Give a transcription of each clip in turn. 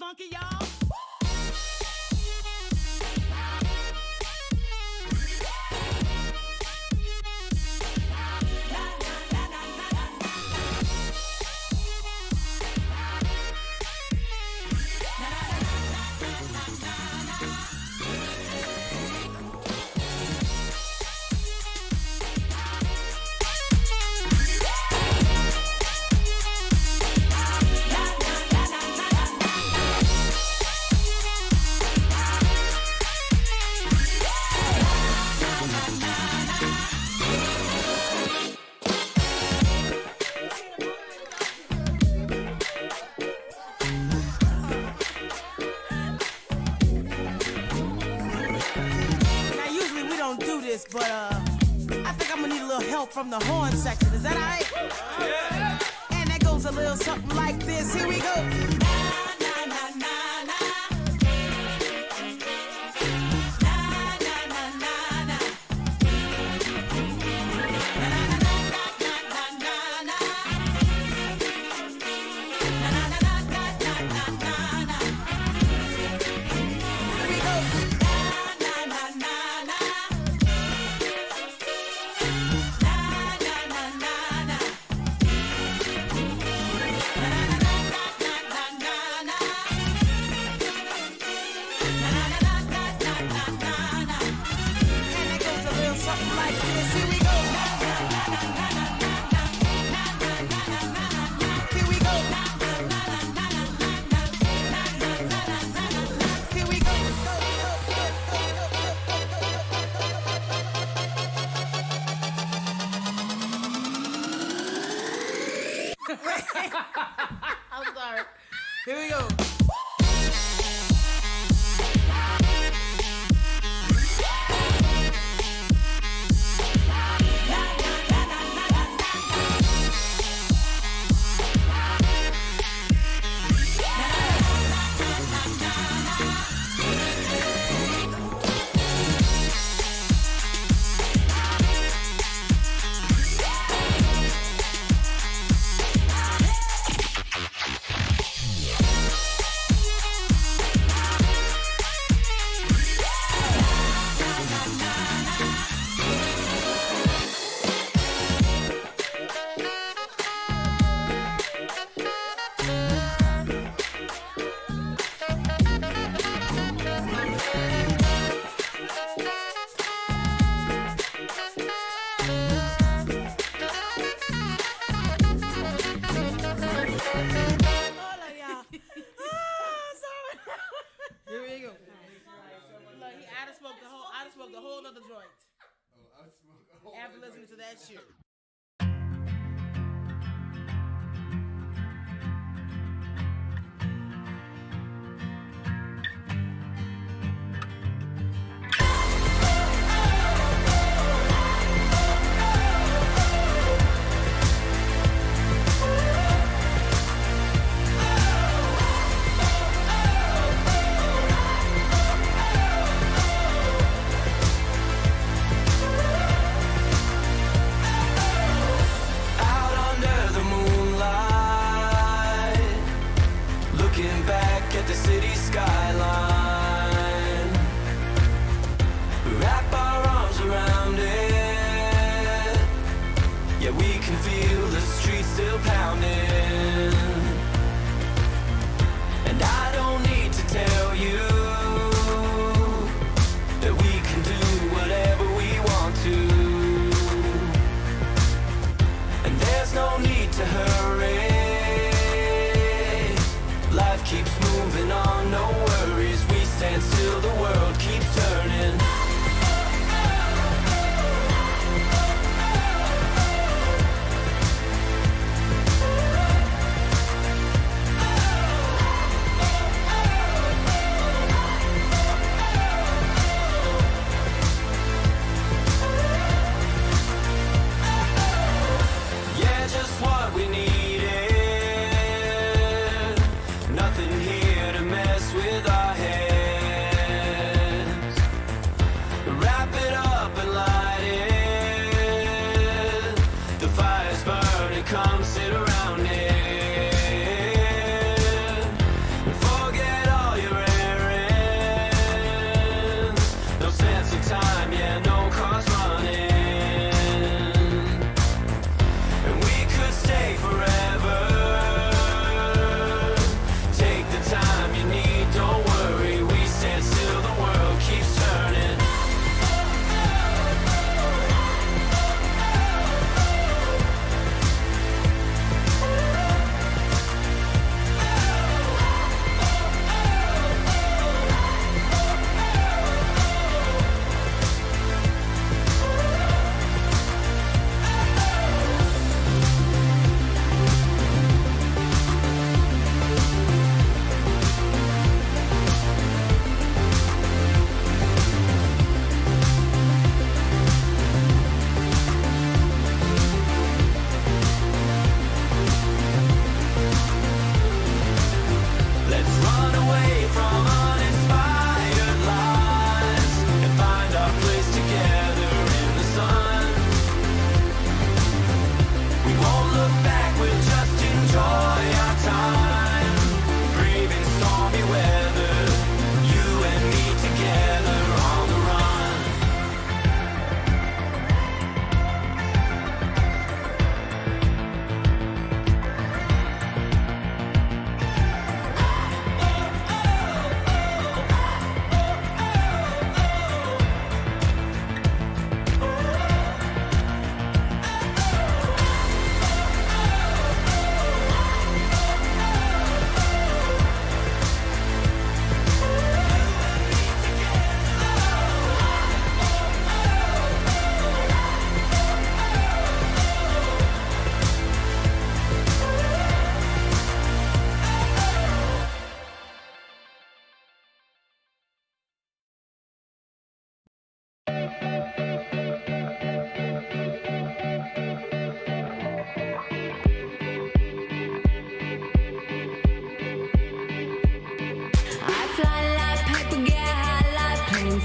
funky, y'all? But I think I'm gonna need a little help from the horn section. Is that all right? Yeah. And that goes a little something like this. Here we go. Na, na, na, na, na. I'm sorry. Here we go. The whole other joint. Oh, I smoked a whole after listening to that shit. Come sit around it. Forget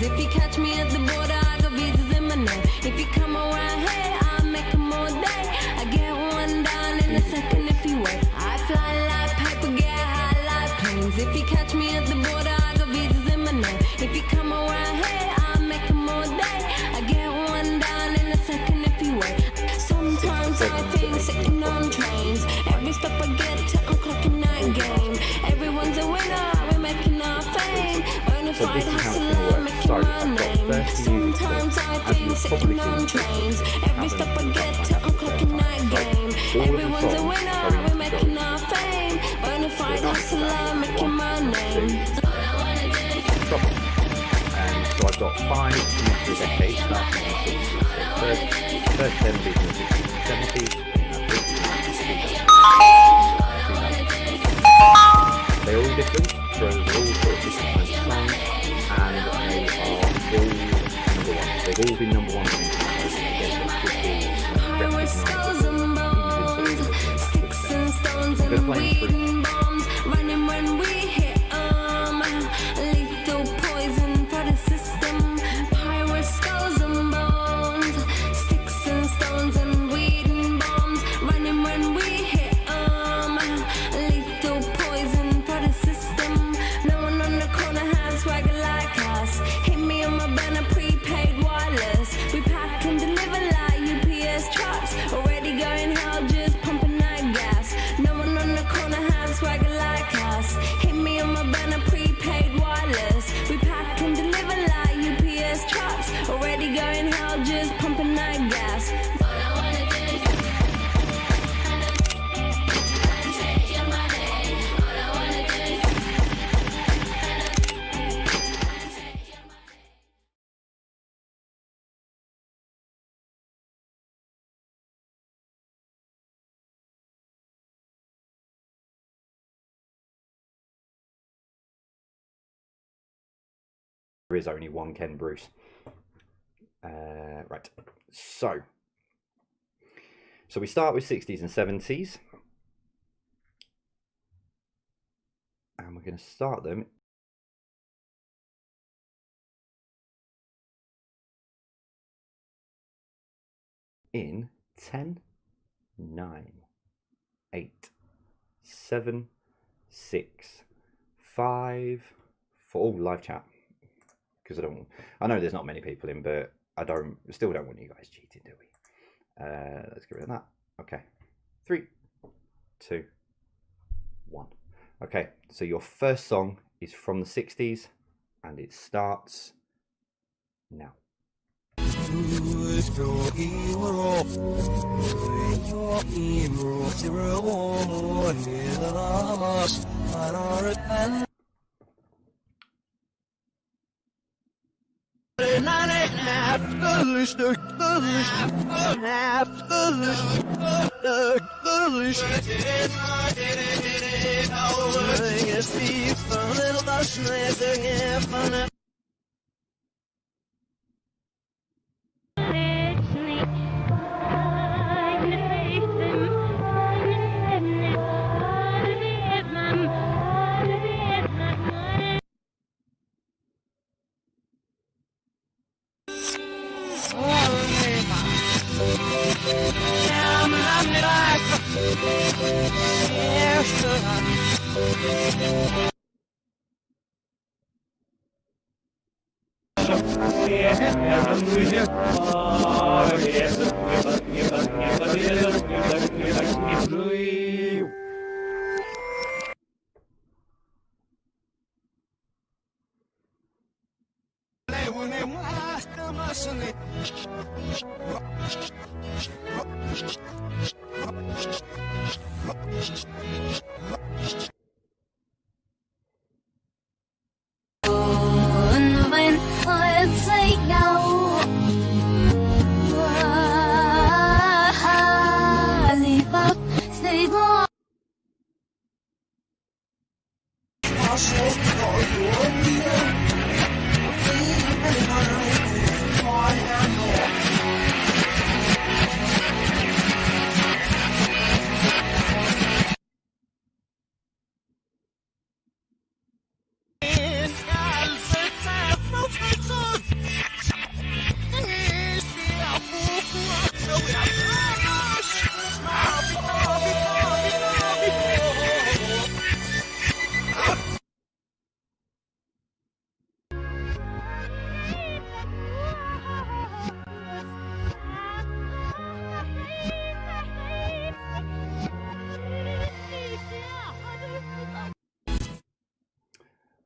If you catch me at the border, I got visas in my name. If you come around here, I'll make them all day. I get one down in a second if you wait. I fly like paper, get high like planes. If you catch me at the border, I got visas in my name. If you come around here, I'll make them all day. I get one down in a second if you wait. Sometimes I think sitting on trains. Every stop I get to, I'm clocking that game. Everyone's a winner, we're making our fame. Bonafide hustler, making my name. Sometimes I think sitting on trains. Every stop I get to, I'm clocking that game. Everyone's a winner, we're making our fame. Bonafide hustler, making my name. So I've got 5 into decades starting in the 60s. So first 10 being in the 60s and 70s. They're all different, so they're all sort of different kinds of songs, and they are all number one. They've all been number one in Sticks and stones and weed and bombs, running when we hit lethal poison for the system. Pirate skulls and bones, sticks and stones and weed and bombs, running when we hit lethal poison for the system. No one on the corner has swagger like us. Hit me on my banner, prepaid wireless. We pack and deliver like UPS trucks. Already going hell, just pumping that gas. No one on the corner has swagger like us. Hit me on my banner, prepaid wireless. We pack and deliver like UPS trucks. Already going hell, just pumping that gas. There is only one Ken Bruce. Right, so we start with 60s and 70s, and we're going to start them in 10, 9, 8, 7, 6, 5, 4. Live chat. Because I know there's not many people in, but still don't want you guys cheating, do we? Let's get rid of that. Okay, 3, 2, 1. Okay, so your first song is from the 60s, and it starts now. When let's say go.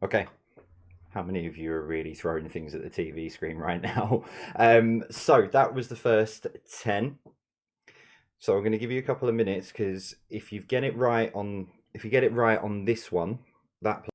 Okay. How many of you are really throwing things at the TV screen right now? So that was the first 10. So I'm going to give you a couple of minutes, because if you get it right on this one, that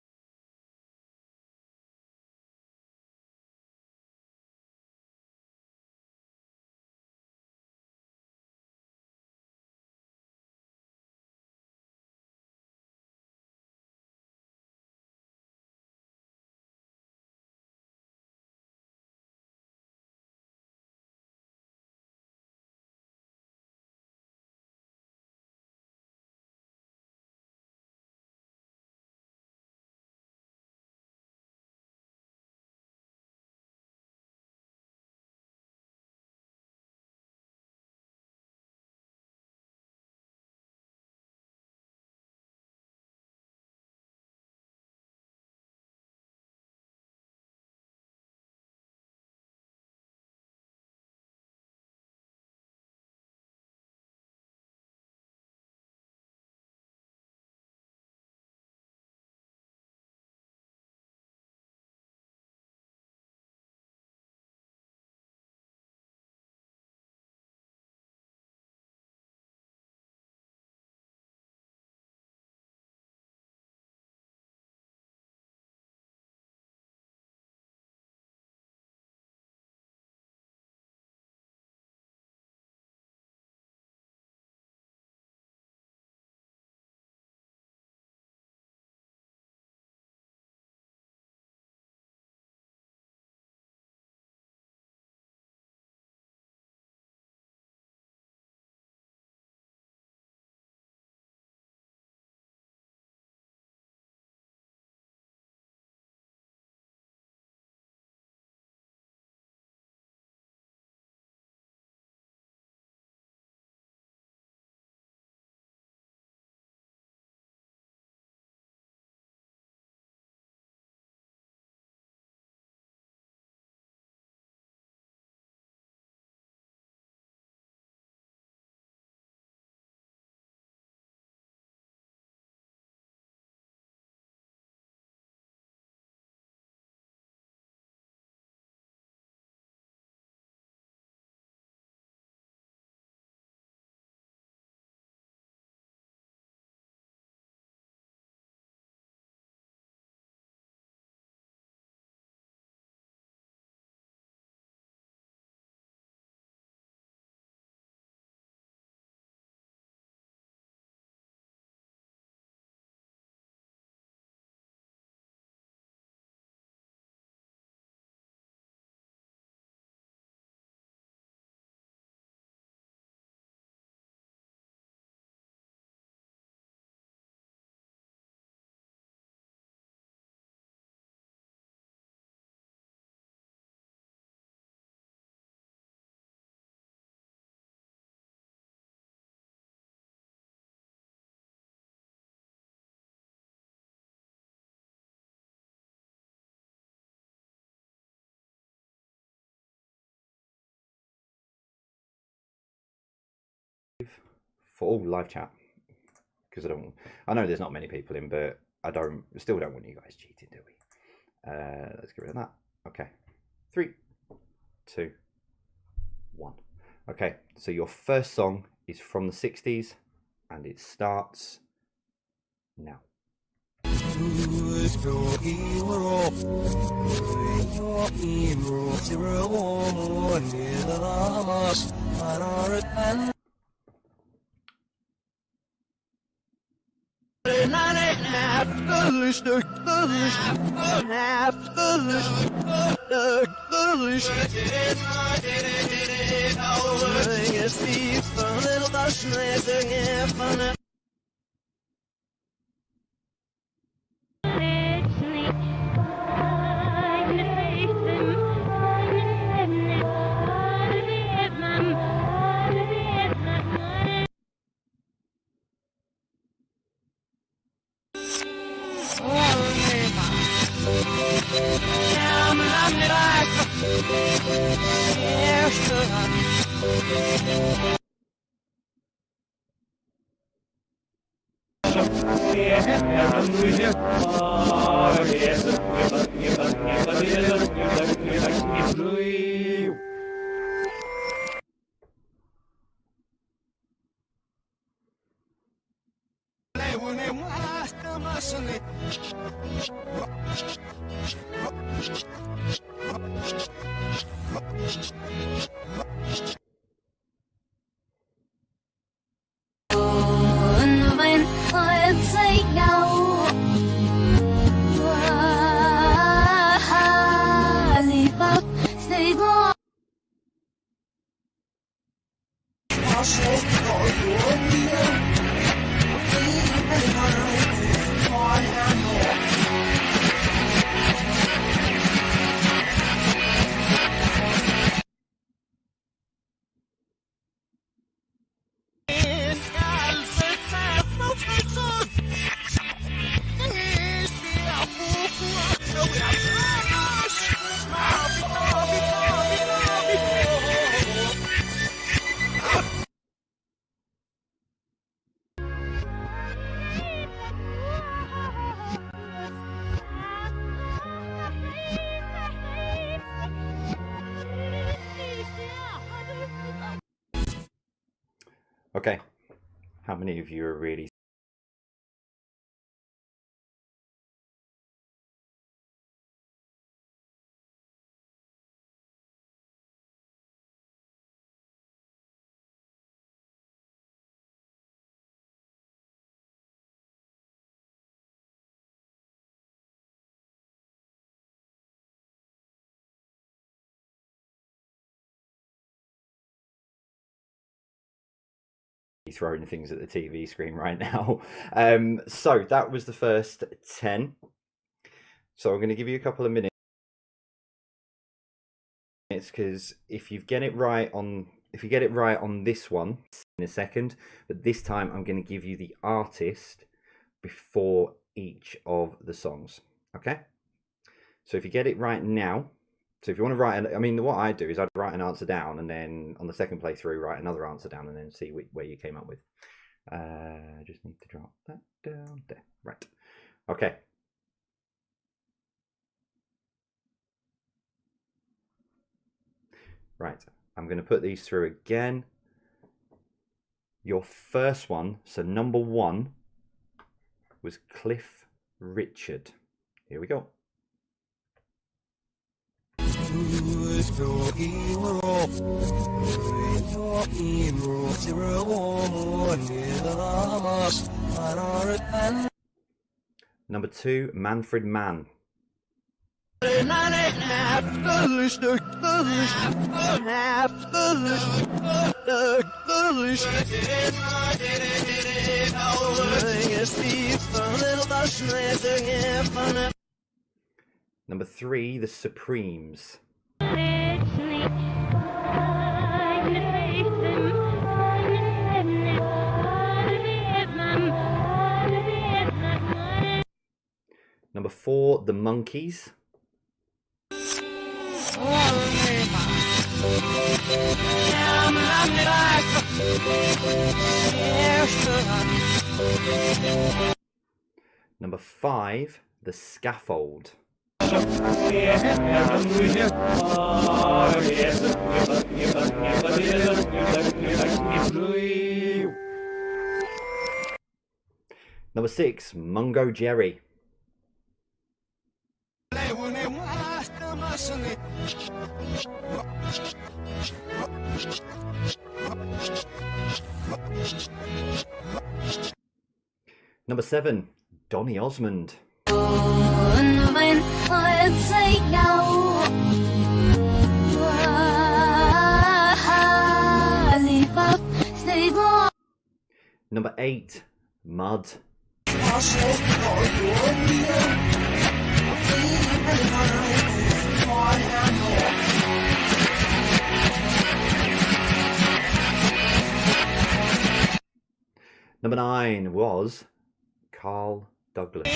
for all live chat, because I know there's not many people in, but still don't want you guys cheating, do we? Let's get rid of that. Okay, 3, 2, 1. Okay, so your first song is from the 60s, and it starts now. Okay, how many of you are really throwing things at the TV screen right now? So that was the first 10. So I'm going to give you a couple of minutes, because if you get it right on this one in a second, but this time I'm going to give you the artist before each of the songs. Okay, so if you get it right now, so if you want to write, I mean, what I do is I'd write an answer down, and then on the second playthrough write another answer down, and then see where you came up with. Just need to drop that down there. Right. Okay. Right. I'm going to put these through again. Your first one, so number 1, was Cliff Richard. Here we go. Number 2, Manfred Mann. Number 3, The Supremes. Number 4, The Monkees. Number 5, The Scaffold. Number 6, Mungo Jerry. Number 7, Donny Osmond. Number 8, Mud. Number 9 was Carl Douglas.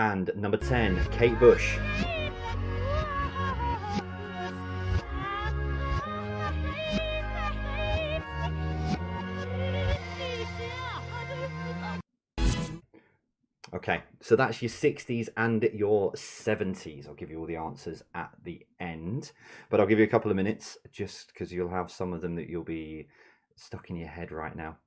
And number 10, Kate Bush. Okay, so that's your 60s and your 70s. I'll give you all the answers at the end, but I'll give you a couple of minutes just because you'll have some of them that you'll be stuck in your head right now.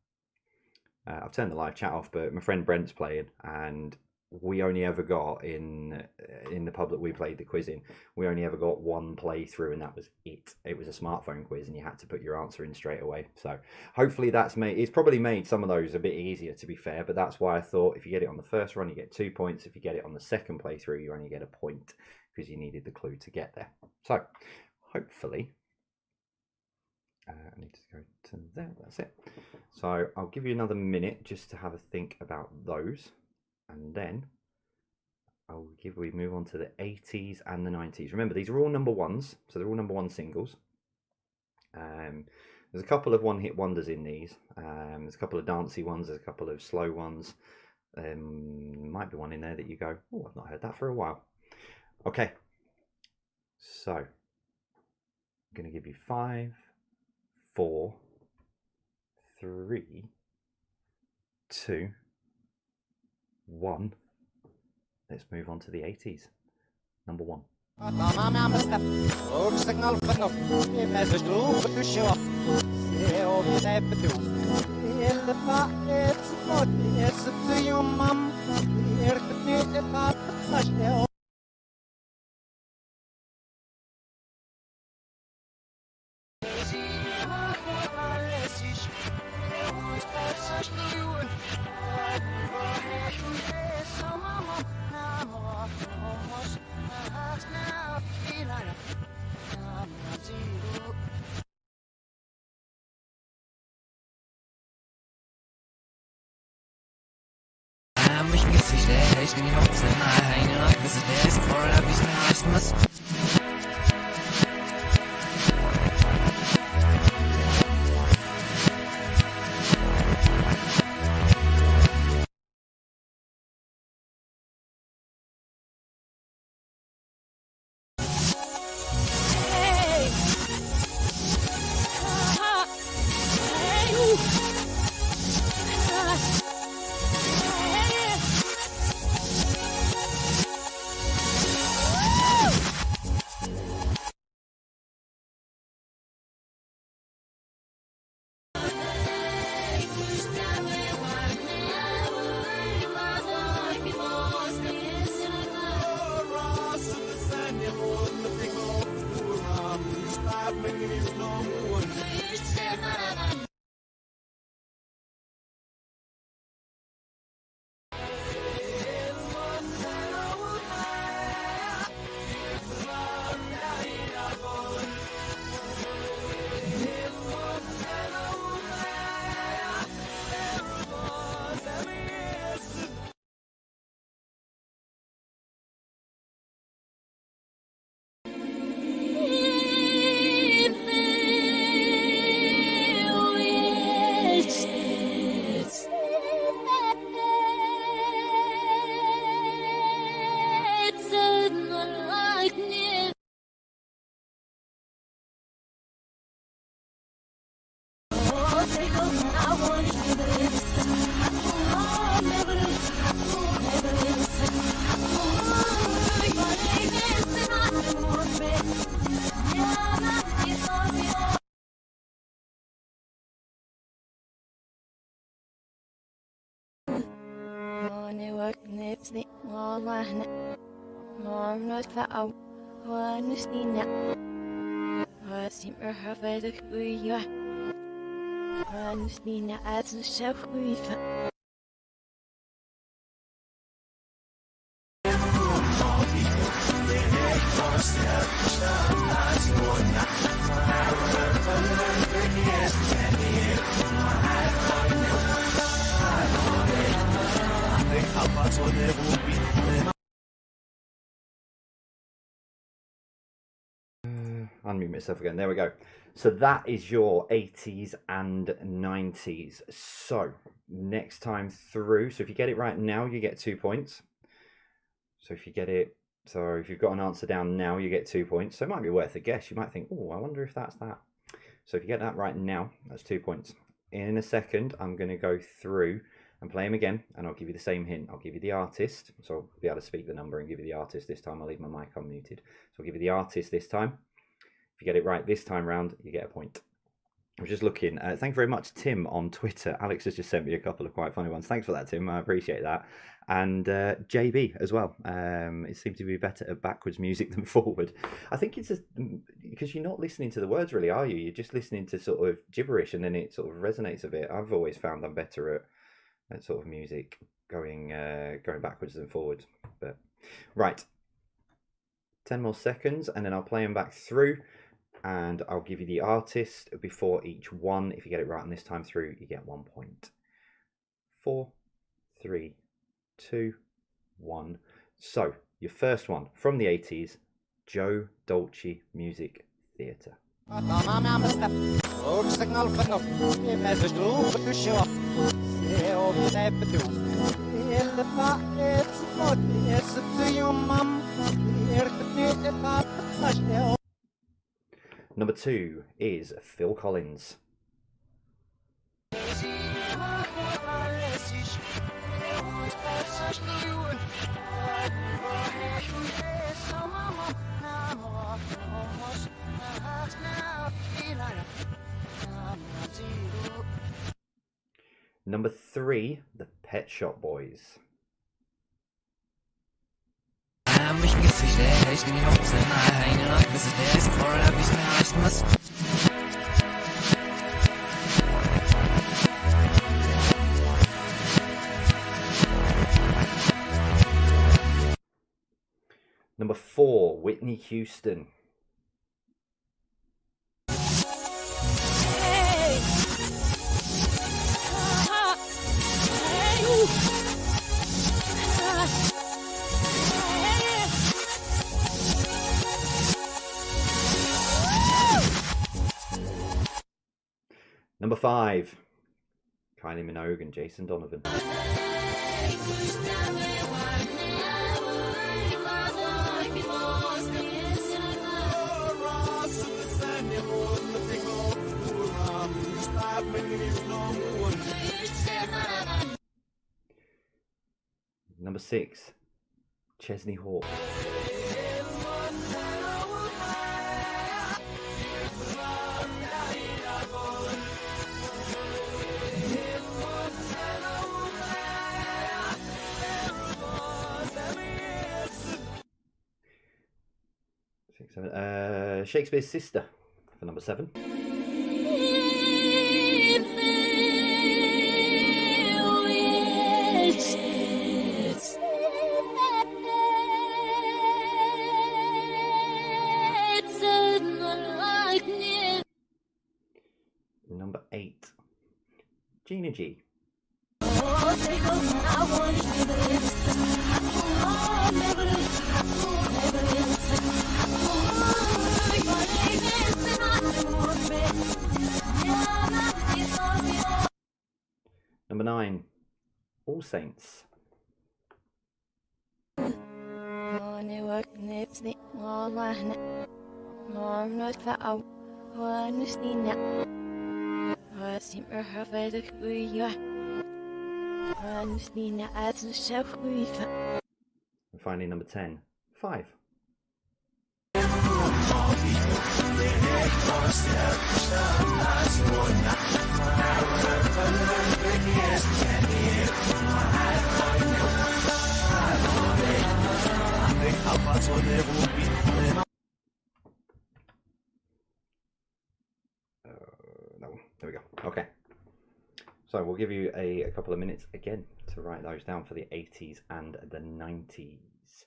I've turned the live chat off, but my friend Brent's playing, and we only ever got in the pub that we played the quiz in, we only ever got one playthrough, and that was it. It was a smartphone quiz, and you had to put your answer in straight away. So hopefully that's it's probably made some of those a bit easier, to be fair, but that's why I thought if you get it on the first run, you get 2 points. If you get it on the second playthrough, you only get a point because you needed the clue to get there. So hopefully, I need to go to there, that's it. So I'll give you another minute just to have a think about those, and then we move on to the 80s and the 90s. Remember, these are all number ones, so they're all number one singles. There's a couple of one-hit wonders in these. There's a couple of dancey ones, there's a couple of slow ones. Might be one in there that you go, oh, I've not heard that for a while. Okay, so I'm going to give you 5, 4, 3, 2, 1. Let's move on to the 80s. Number 1. Unmute myself again. There we go. So that is your 80s and 90s. So next time through, so if you get it right now, you get 2 points. So if you get it, so if you've got an answer down now, you get 2 points. So it might be worth a guess. You might think, oh, I wonder if that's that. So if you get that right now, that's 2 points. In a second, I'm going to go through and play them again, and I'll give you the same hint. I'll give you the artist, so I'll be able to speak the number and give you the artist this time. I'll leave my mic unmuted. So I'll give you the artist this time. If you get it right this time round, you get a point. I was just looking. Thank you very much, Tim, on Twitter. Alex has just sent me a couple of quite funny ones. Thanks for that, Tim. I appreciate that. And JB as well. It seems to be better at backwards music than forward. I think it's just because you're not listening to the words really, are you? You're just listening to sort of gibberish, and then it sort of resonates a bit. I've always found I'm better at sort of music going backwards than forwards. But right, 10 more seconds, and then I'll play them back through. And I'll give you the artist before each one. If you get it right on this time through, you get 1 point. 4, 3, 2, 1. So, your first one from the 80s, Joe Dolce Music Theatre. Number 2 is Phil Collins. Number 3, the Pet Shop Boys. Number 4, Whitney Houston. Number 5, Kylie Minogue and Jason Donovan. Number 6, Chesney Hawk. Shakespeare's Sister for number 7. Number 8, Gina G. Number 9, All Saints. And finally, number 10, 5. No, there we go. Okay. So we'll give you a couple of minutes again to write those down for the 80s and the 90s.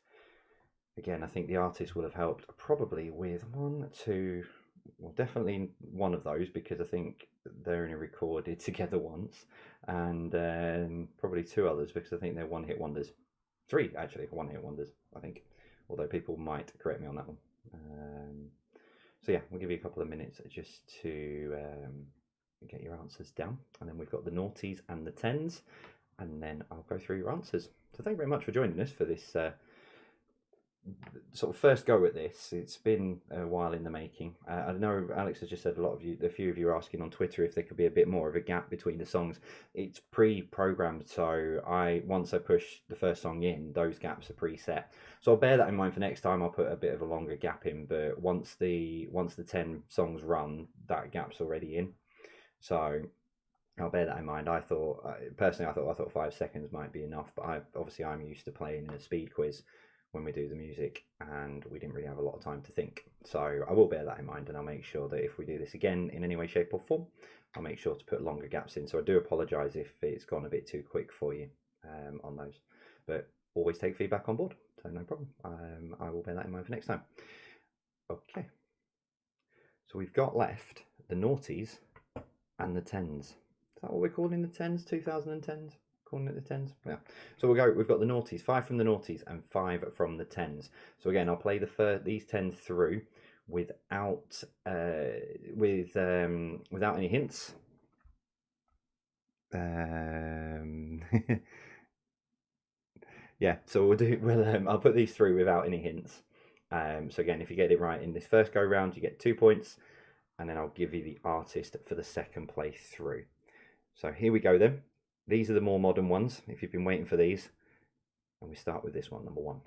Again, I think the artist will have helped probably with 1, 2, well, definitely one of those, because I think they're only recorded together once, and probably 2 others because I think they're one-hit wonders. 3 actually, one-hit wonders, I think, although people might correct me on that one. So yeah, we'll give you a couple of minutes just to get your answers down, and then we've got the noughties and the tens, and then I'll go through your answers. So thank you very much for joining us for this sort of first go at this. It's been a while in the making. I know Alex has just said a few of you are asking on Twitter if there could be a bit more of a gap between the songs. It's pre-programmed, so once I push the first song in, those gaps are preset. So I'll bear that in mind for next time. I'll put a bit of a longer gap in, but once the 10 songs run, that gap's already in. So I'll bear that in mind. I thought 5 seconds might be enough, but I'm used to playing in a speed quiz when we do the music, and we didn't really have a lot of time to think. So I will bear that in mind, and I'll make sure that if we do this again in any way, shape or form, I'll make sure to put longer gaps in. So I do apologise if it's gone a bit too quick for you on those, but always take feedback on board, so no problem. I will bear that in mind for next time. Okay, so we've got left the noughties and the tens. Is that what we're calling the tens? 2010s? Calling it the tens? Yeah. So we've got the noughties, 5 from the noughties and 5 from the tens. So again, I'll play these 10 through without without any hints. Yeah, so I'll put these through without any hints. So again, if you get it right in this first go round, you get 2 points, and then I'll give you the artist for the second play through. So here we go then. These are the more modern ones, if you've been waiting for these. And we start with this one, number 1.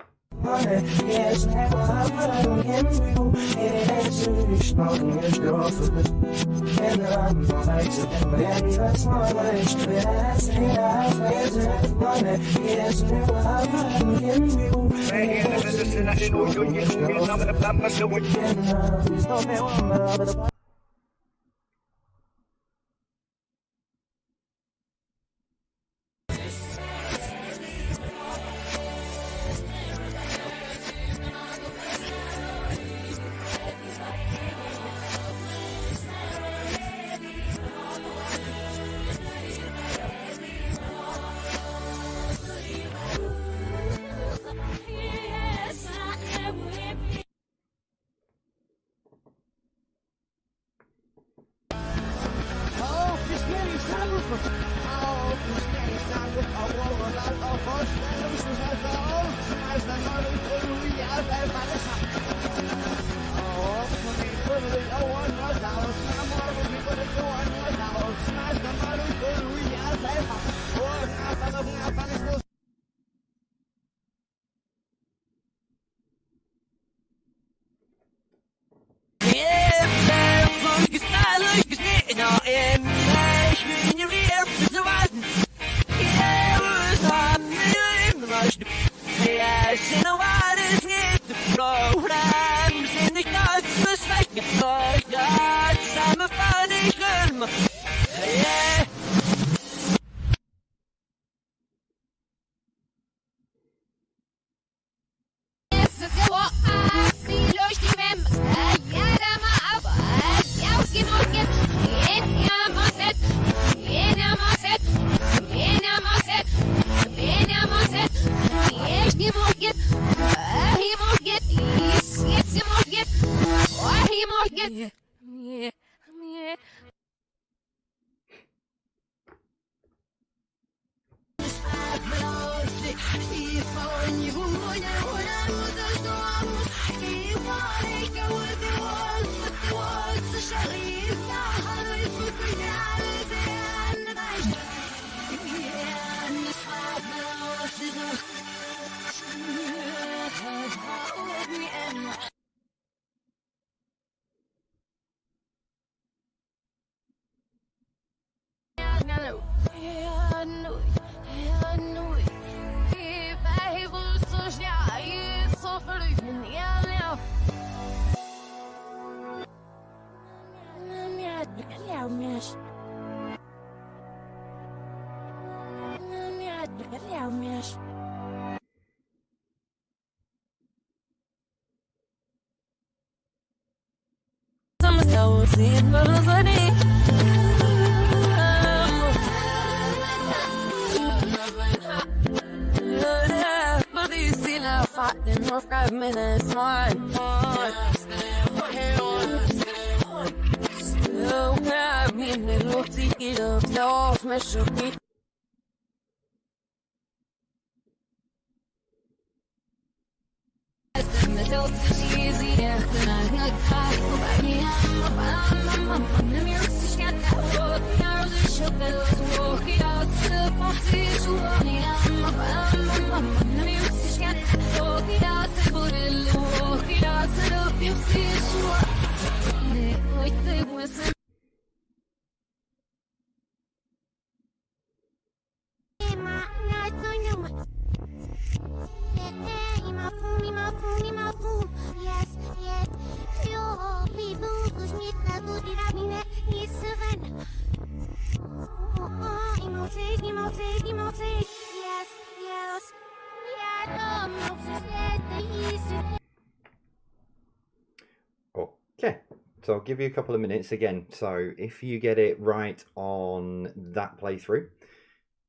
Okay, so I'll give you a couple of minutes again. So if you get it right on that playthrough,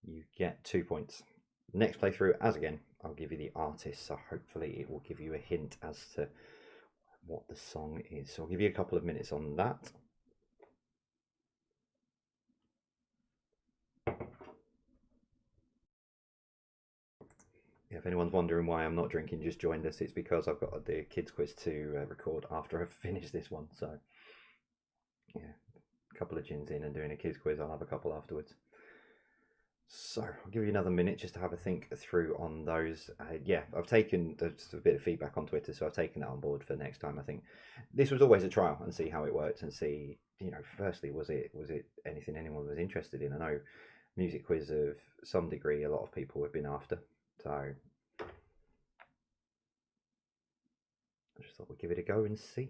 you get 2 points. Next playthrough, as again, I'll give you the artist, so hopefully it will give you a hint as to what the song is. So I'll give you a couple of minutes on that. If anyone's wondering why I'm not drinking, just joined us. It's because I've got the kids quiz to record after I've finished this one. So yeah, a couple of gins in and doing a kids quiz. I'll have a couple afterwards. So I'll give you another minute just to have a think through on those. Yeah, I've taken just a bit of feedback on Twitter, so I've taken that on board for next time. I think this was always a trial and see how it works and see, you know, firstly, was it anything anyone was interested in? I know music quiz of some degree a lot of people have been after. So I just thought we'd give it a go and see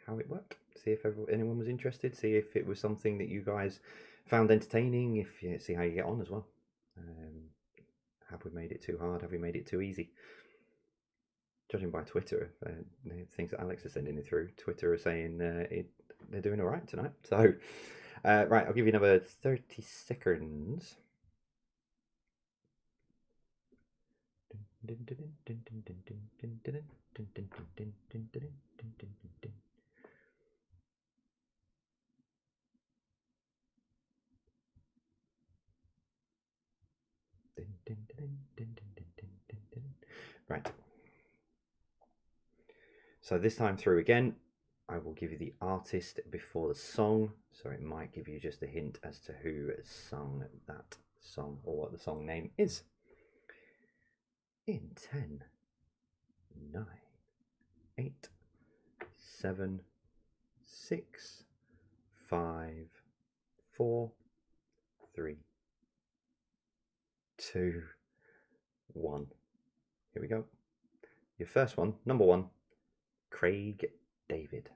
how it worked. See if anyone was interested. See if it was something that you guys found entertaining. If you see how you get on as well. Have we made it too hard? Have we made it too easy? Judging by Twitter, the things that Alex is sending it through, Twitter are saying they're doing all right tonight. So right, I'll give you another 30 seconds. Right. So this time through again, I will give you the artist before the song, so it might give you just a hint as to who sung that song or what the song name is. In 10, 9, 8, 7, 6, 5, 4, 3, 2, 1. Here we go. Your first one, number 1, Craig David.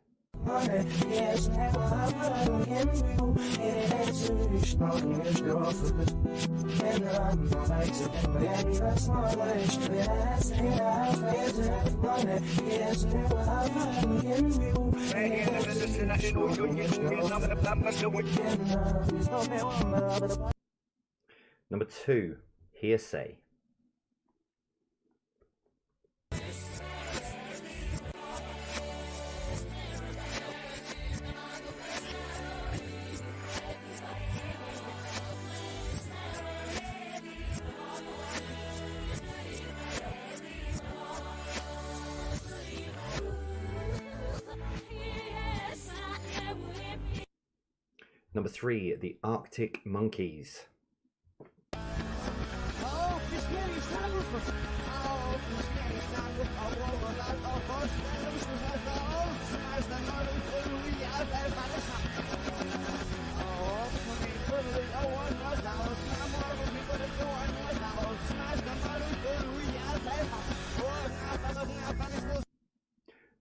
Number 2, Hearsay. Number 3, the Arctic Monkeys.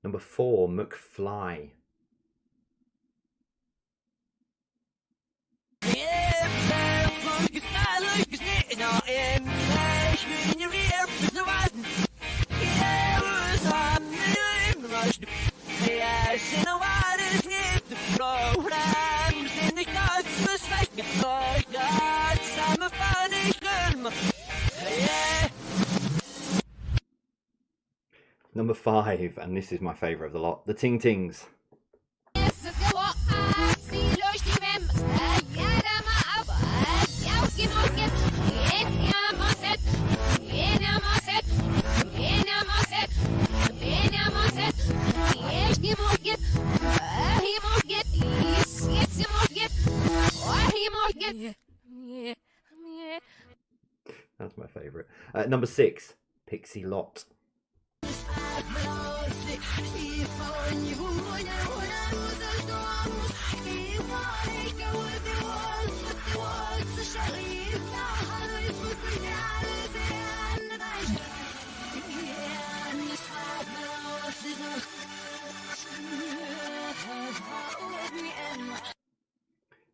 Number 4, McFly. Number 5, and this is my favourite of the lot, the Ting Tings. That's my favourite. Number 6, Pixie Lott.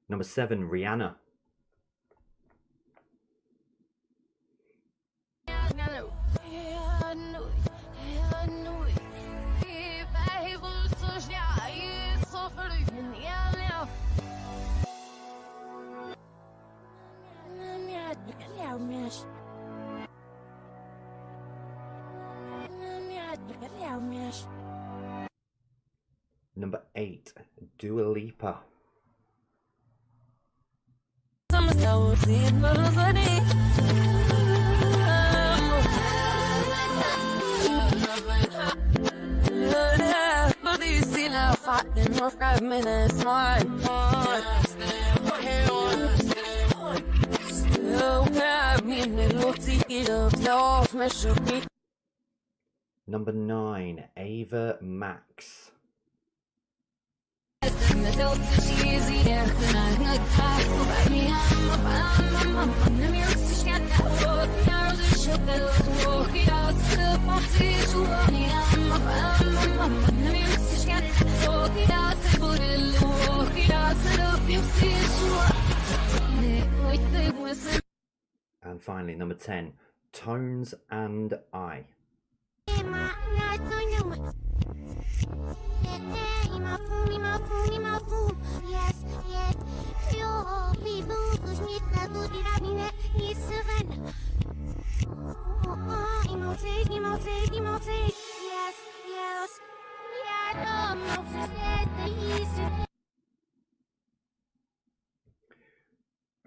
Number 7, Rihanna. Number 8, Dua Lipa. Number 9, Ava Max. And finally, number 10, Tones and I.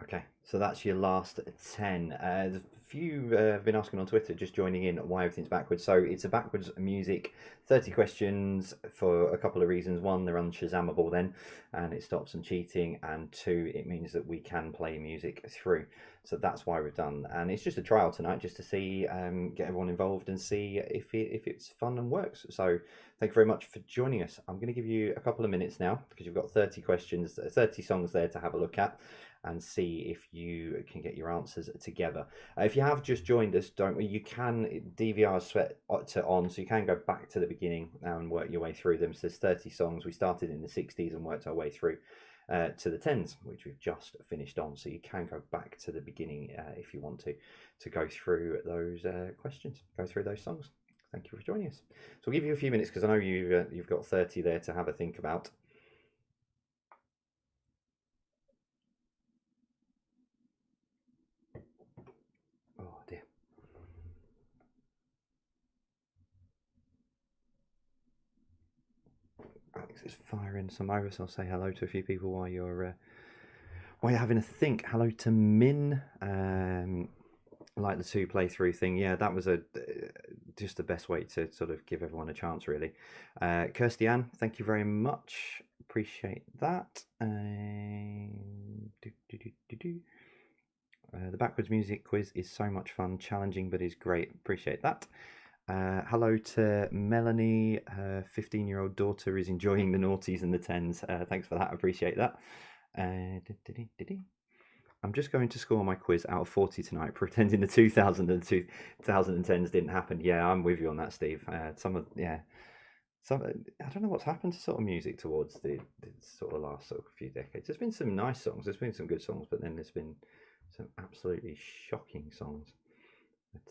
Okay, so that's your last 10. There's a few have been asking on Twitter, just joining in, why everything's backwards. So it's a backwards music, 30 questions for a couple of reasons. One, they're unshazammable then, and it stops them cheating. And 2, it means that we can play music through. So that's why we've done. And it's just a trial tonight, just to see, get everyone involved and see if it's fun and works. So thank you very much for joining us. I'm going to give you a couple of minutes now, because you've got 30 questions, 30 songs there to have a look at, and see if you can get your answers together. If you have just joined us, you can DVR set to on, so you can go back to the beginning and work your way through them. So there's 30 songs. We started in the 60s and worked our way through to the 10s, which we've just finished on. So you can go back to the beginning if you want to go through those questions, go through those songs. Thank you for joining us. So we'll give you a few minutes, because I know you've got 30 there to have a think about. Oh dear. Alex is firing some over, so I'll say hello to a few people while you're having a think. Hello to Min. Like the 2 playthrough thing, yeah, that was just the best way to sort of give everyone a chance, really. Kirsty Ann, thank you very much, appreciate that. The backwards music quiz is so much fun, challenging, but is great, appreciate that. Hello to Melanie, her 15-year-old daughter is enjoying the noughties and the 10s. Thanks for that, appreciate that. I'm just going to score my quiz out of 40 tonight, pretending the 2000 and 2010s didn't happen. Yeah, I'm with you on that, Steve. I don't know what's happened to sort of music towards the sort of last sort of few decades. There's been some nice songs, there's been some good songs, but then there's been some absolutely shocking songs. But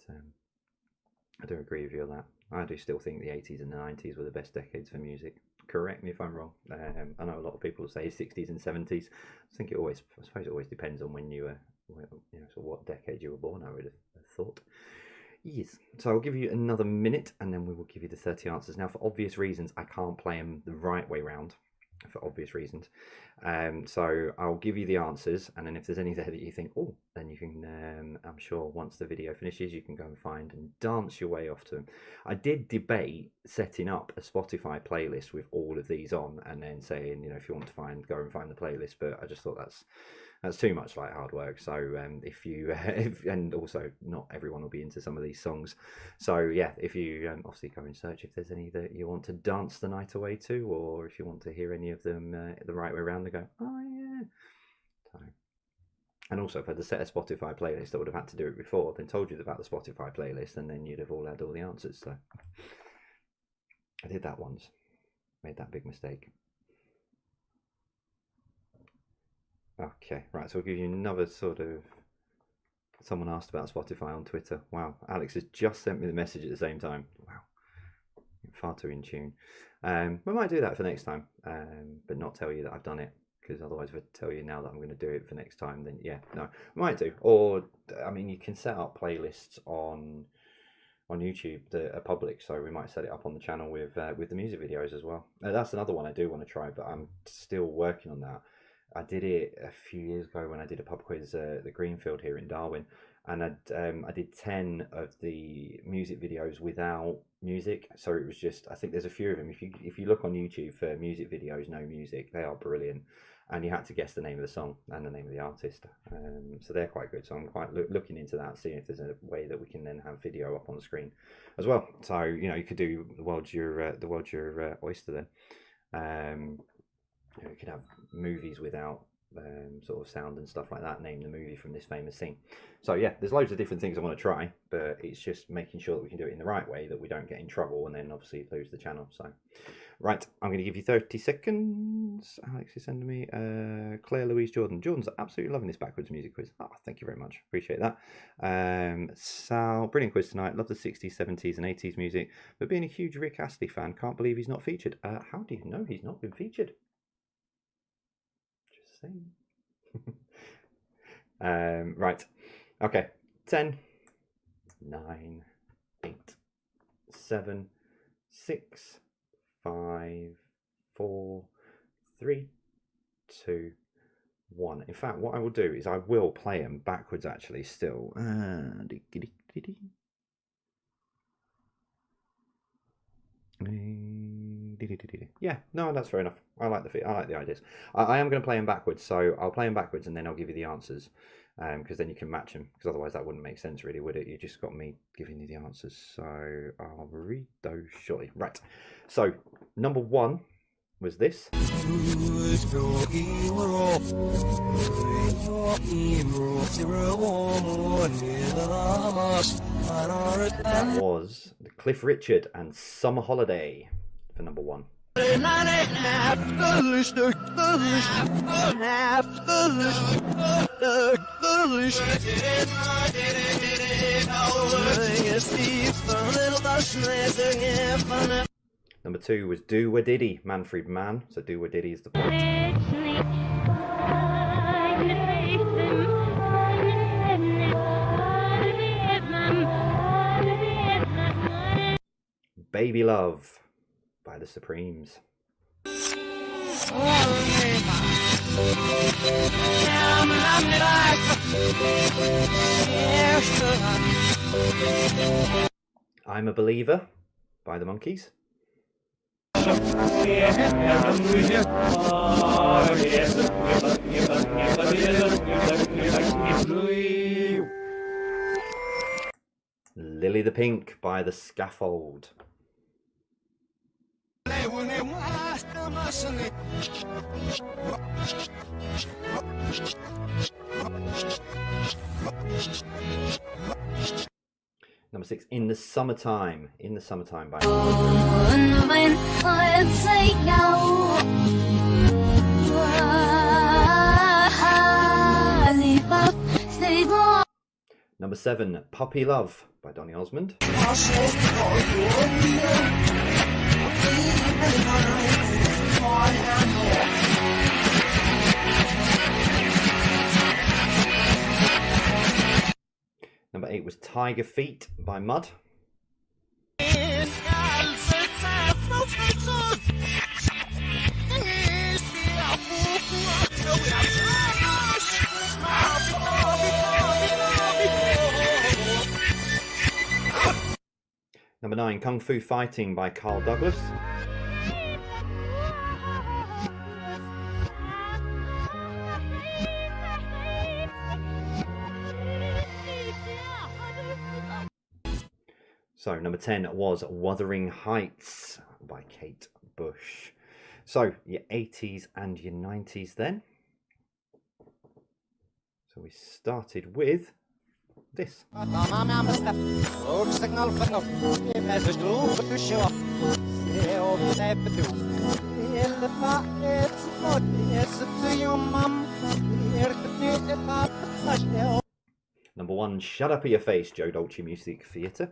I do agree with you on that. I do still think the 80s and the 90s were the best decades for music. Correct me if I'm wrong. I know a lot of people say 60s and 70s. I suppose it always depends on when you were, so what decade you were born, I would have thought. Yes. So I'll give you another minute, and then we will give you the 30 answers. Now, for obvious reasons, I can't play them the right way round, for obvious reasons. So I'll give you the answers, and then if there's any there that you think, oh, then you can, I'm sure once the video finishes, you can go and find and dance your way off to them. I did debate setting up a Spotify playlist with all of these on, and then saying, if you want to go and find the playlist, but I just thought That's too much like hard work. So if you and also not everyone will be into some of these songs. So yeah, if you obviously go and search if there's any that you want to dance the night away to, or if you want to hear any of them the right way around, they go, oh yeah. So, and also if I had to set a Spotify playlist, I would have had to do it before, then told you about the Spotify playlist, and then you'd have all had all the answers. So I did that once, made that big mistake. Okay, right, so I'll give you another sort of, someone asked about Spotify on Twitter. Wow, Alex has just sent me the message at the same time. Wow, far too in tune. We might do that for next time, but not tell you that I've done it, because otherwise if I tell you now that I'm going to do it for next time, then yeah, no, we might do. Or, I mean, you can set up playlists on YouTube that are public, so we might set it up on the channel with the music videos as well. That's another one I do want to try, but I'm still working on that. I did it a few years ago when I did a pub quiz at the Greenfield here in Darwin, and I did 10 of the music videos without music. So it was just, I think there's a few of them. If you look on YouTube for music videos, no music, they are brilliant. And you had to guess the name of the song and the name of the artist. So they're quite good. So I'm quite looking into that, seeing if there's a way that we can then have video up on the screen as well. So, you know, you could do the world's your oyster then. You could have movies without sort of sound and stuff like that, name the movie from this famous scene. So yeah, there's loads of different things I want to try, but it's just making sure that we can do it in the right way, that we don't get in trouble and then obviously lose the channel. So right, I'm going to give you 30 seconds. Alex is sending me Claire Louise Jordan. Jordan's absolutely loving this backwards music quiz. Oh, thank you very much, appreciate that. Sal, brilliant quiz tonight. Love the 60s, 70s and 80s music, but being a huge Rick Astley fan, can't believe he's not featured. How do you know he's not been featured? Right, okay, 10, 9, 8, 7, 6, 5, 4, 3, 2, 1. In fact, what I will do is I will play them backwards actually still. Yeah, no, that's fair enough. I like the ideas. I am going to play them backwards, so I'll play them backwards and then I'll give you the answers, because then you can match them, because otherwise that wouldn't make sense really, would it? You just got me giving you the answers, so I'll read those shortly. Right, so number 1 was this. That was Cliff Richard and Summer Holiday for number 1. Number 2 was Do Wah Diddy, Manfred Mann. So Do Wah Diddy is the point. Baby Love by the Supremes. I'm a Believer by the Monkees. Lily the Pink by the Scaffold. Number 6, In the Summertime. In the Summertime by Number 7, Puppy Love by Donny Osmond. Number 8 was Tiger Feet by Mud. Number 9, Kung Fu Fighting by Carl Douglas. So number 10 was Wuthering Heights by Kate Bush. So your 80s and your 90s then. So we started with this. Number 1, Shut Up in Your Face, Joe Dolce Music Theatre.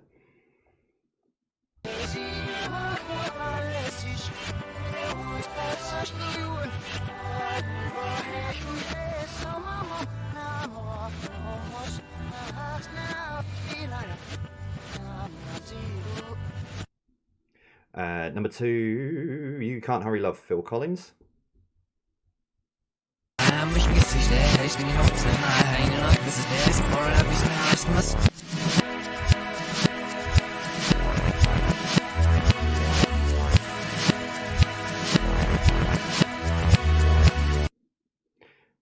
Number 2, You Can't Hurry Love, Phil Collins.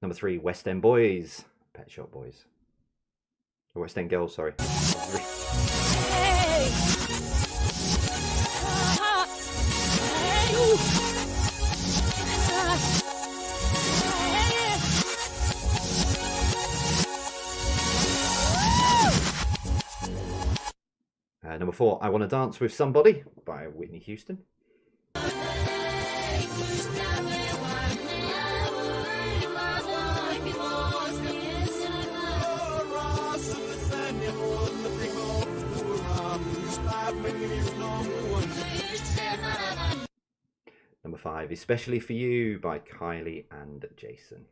Number 3, West End Boys, Pet Shop Boys. Or West End Girls, sorry. Number 4, I Want to Dance with Somebody by Whitney Houston. Number 5, Especially for You by Kylie and Jason.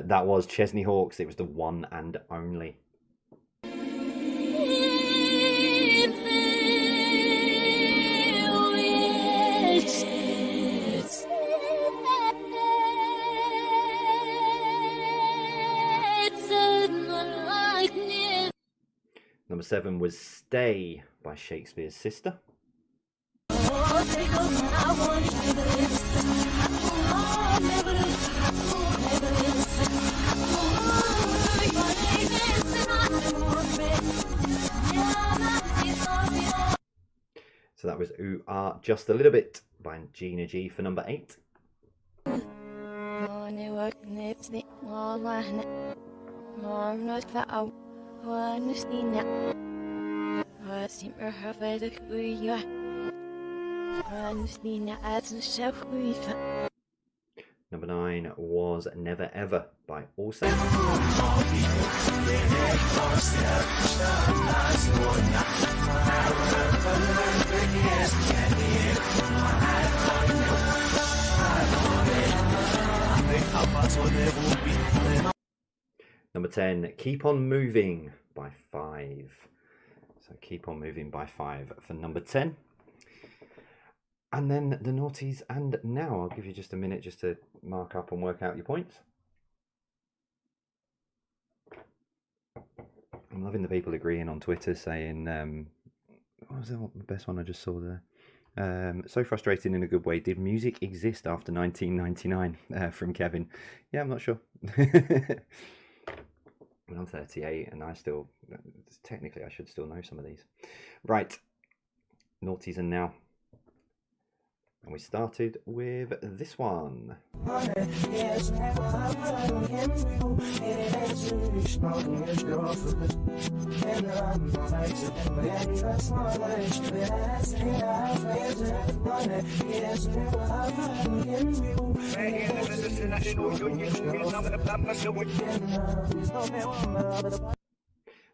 That was Chesney Hawkes. It was The One and Only. Number 7 was Stay by Shakespeare's Sister. So that was Ooh Ah Just a Little Bit by Gina G for number 8. Number 9 was Never Ever by All Saints. Number 10, Keep On Moving by 5. So Keep On Moving by 5 for number 10. And then the noughties and now. I'll give you just a minute just to mark up and work out your points. I'm loving the people agreeing on Twitter saying, what was the best one I just saw there? So frustrating in a good way. Did music exist after 1999? From Kevin. Yeah, I'm not sure. I'm 38 and I still, technically I should still know some of these. Right, noughties and now. And we started with this one.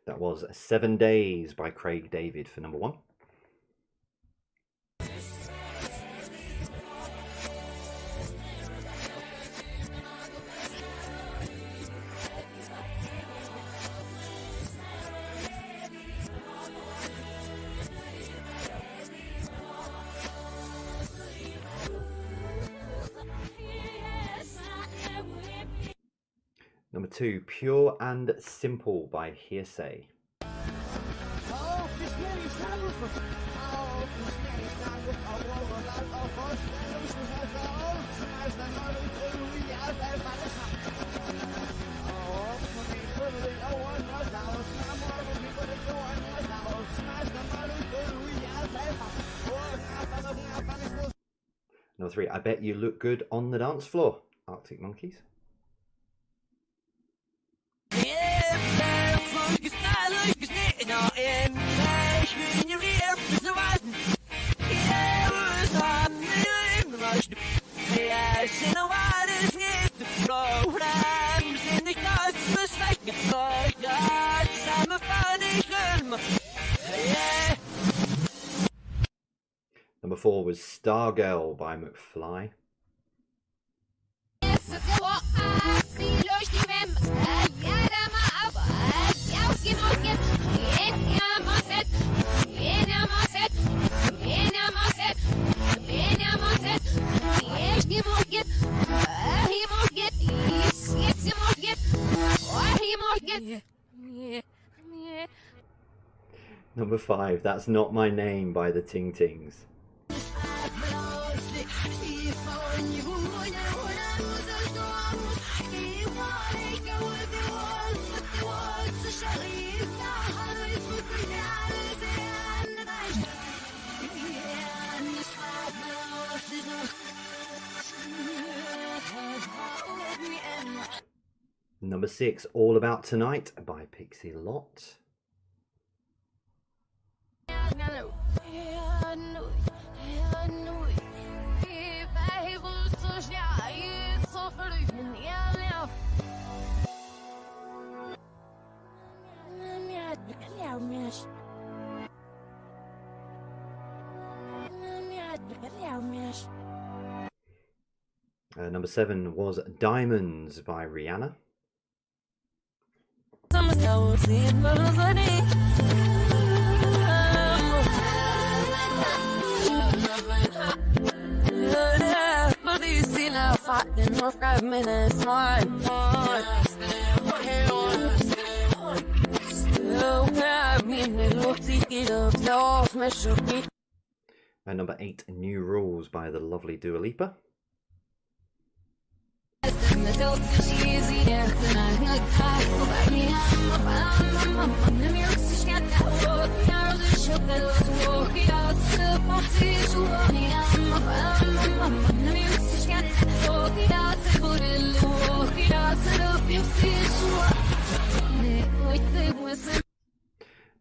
That was 7 Days by Craig David for number 1. Number 2, Pure and Simple by Hearsay. Oh, Number 3, I bet you look good on the dance floor. Arctic Monkeys. Number 4 was Stargirl by McFly. Number 5, That's Not My Name by the Ting Tings. Number 6, All About Tonight by Pixie Lott. Number 7 was Diamonds by Rihanna. And number 8, New Rules by the lovely Dua Lipa.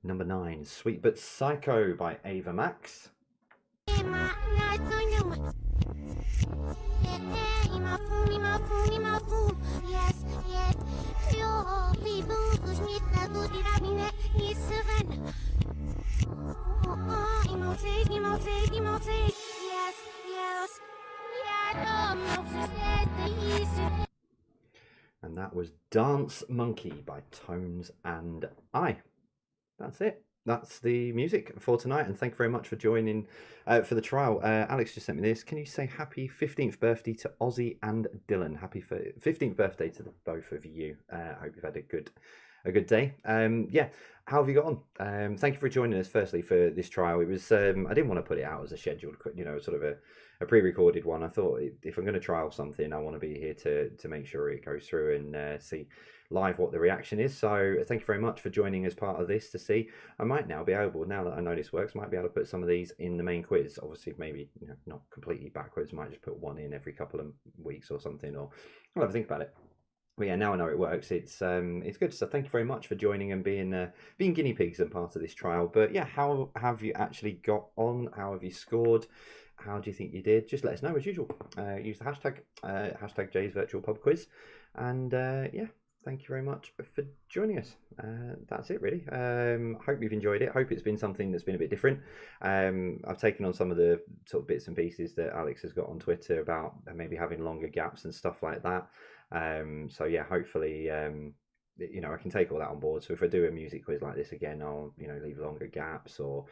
Number 9, Sweet But Psycho by Ava Max. And that was Dance Monkey by Tones and I. That's it. That's the music for tonight, and thank you very much for joining for the trial. Alex just sent me this. Can you say happy 15th birthday to Ozzy and Dylan? Happy 15th birthday to the both of you. I hope you've had a good day. Yeah, how have you got on? Thank you for joining us firstly for this trial. It was I didn't want to put it out as a scheduled, sort of a pre-recorded one. I thought if I'm going to trial something, I want to be here to make sure it goes through and see live what the reaction is. So thank you very much for joining as part of this to see. I might now be able, now that I know this works, might be able to put some of these in the main quiz. Obviously maybe not completely backwards, might just put one in every couple of weeks or something, or I'll have a think about it. But yeah, now I know it works. It's good. So thank you very much for joining and being guinea pigs and part of this trial. But yeah, how have you actually got on? How have you scored? How do you think you did? Just let us know as usual. Use the hashtag Jay's Virtual Pub Quiz, and yeah. Thank you very much for joining us. That's it, really. Hope you've enjoyed it. Hope it's been something that's been a bit different. I've taken on some of the sort of bits and pieces that Alex has got on Twitter about maybe having longer gaps and stuff like that. So yeah, hopefully, I can take all that on board. So if I do a music quiz like this again, I'll leave longer gaps or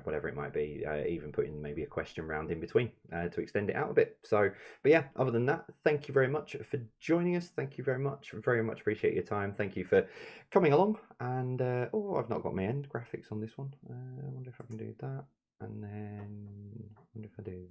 whatever it might be, even putting maybe a question round in between to extend it out a bit. So, but yeah, other than that, thank you very much for joining us. Thank you very much appreciate your time. Thank you for coming along. And oh, I've not got my end graphics on this one. I wonder if I can do that. And then I wonder if I do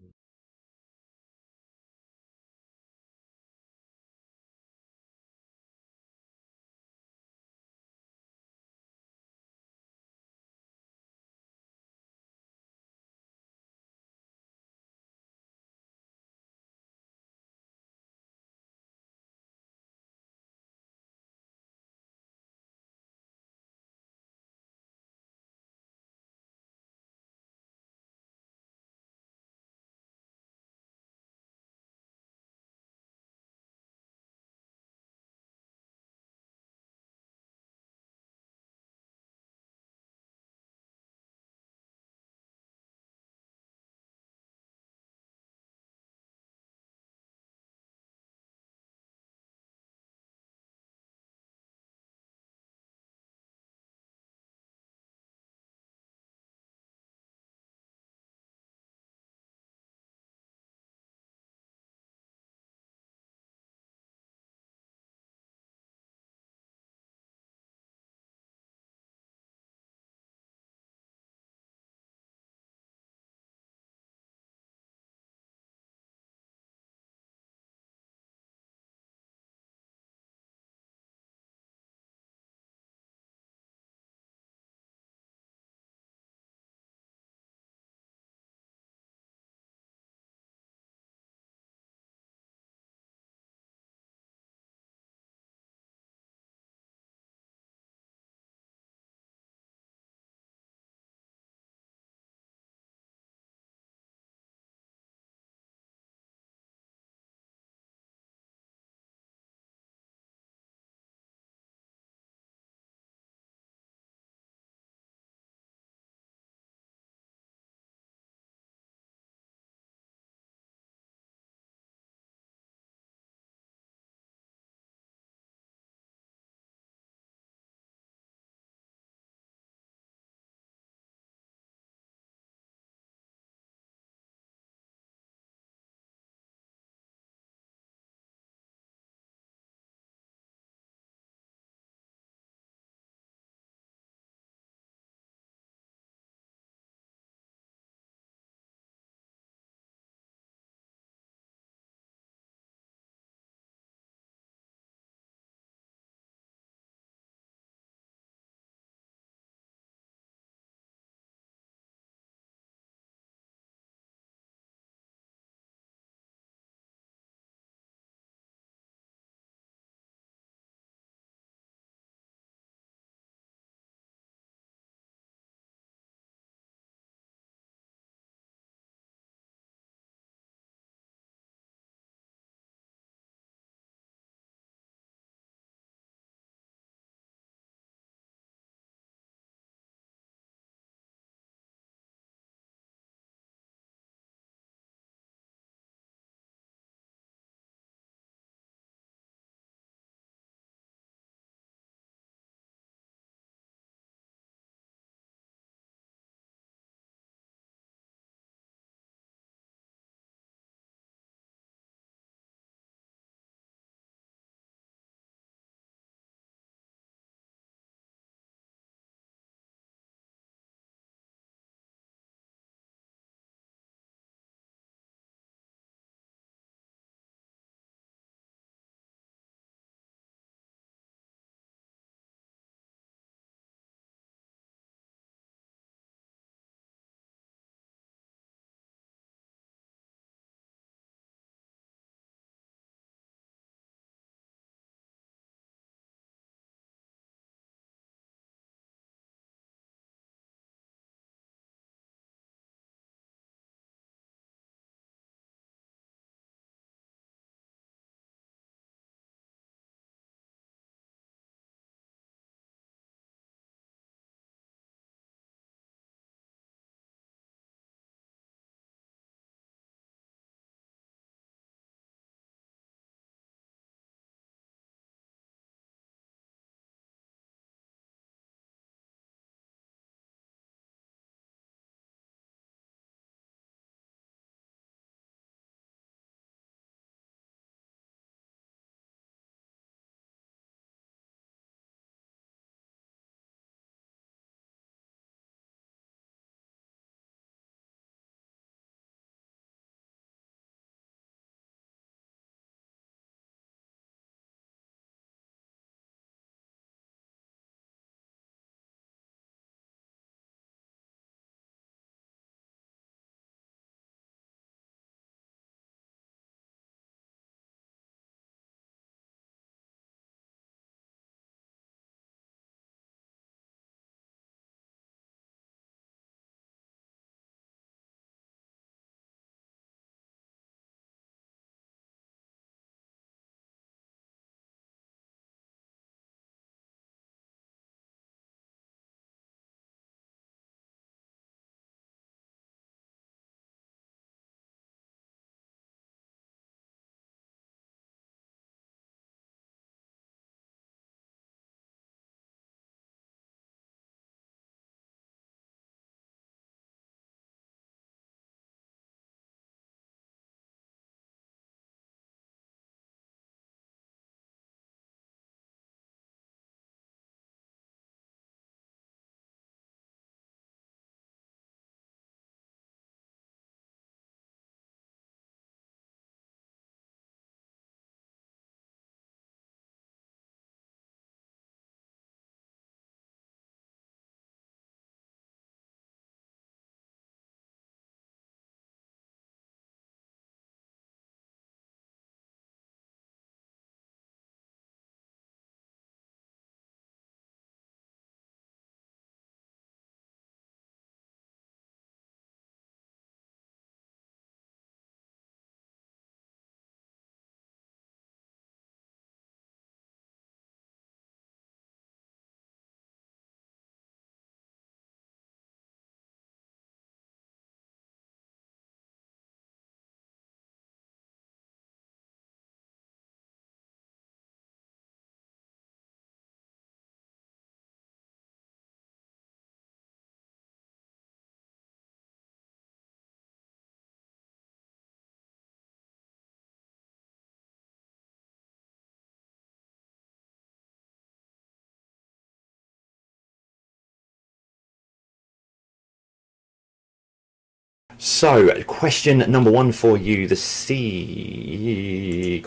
So, question number one for you this evening.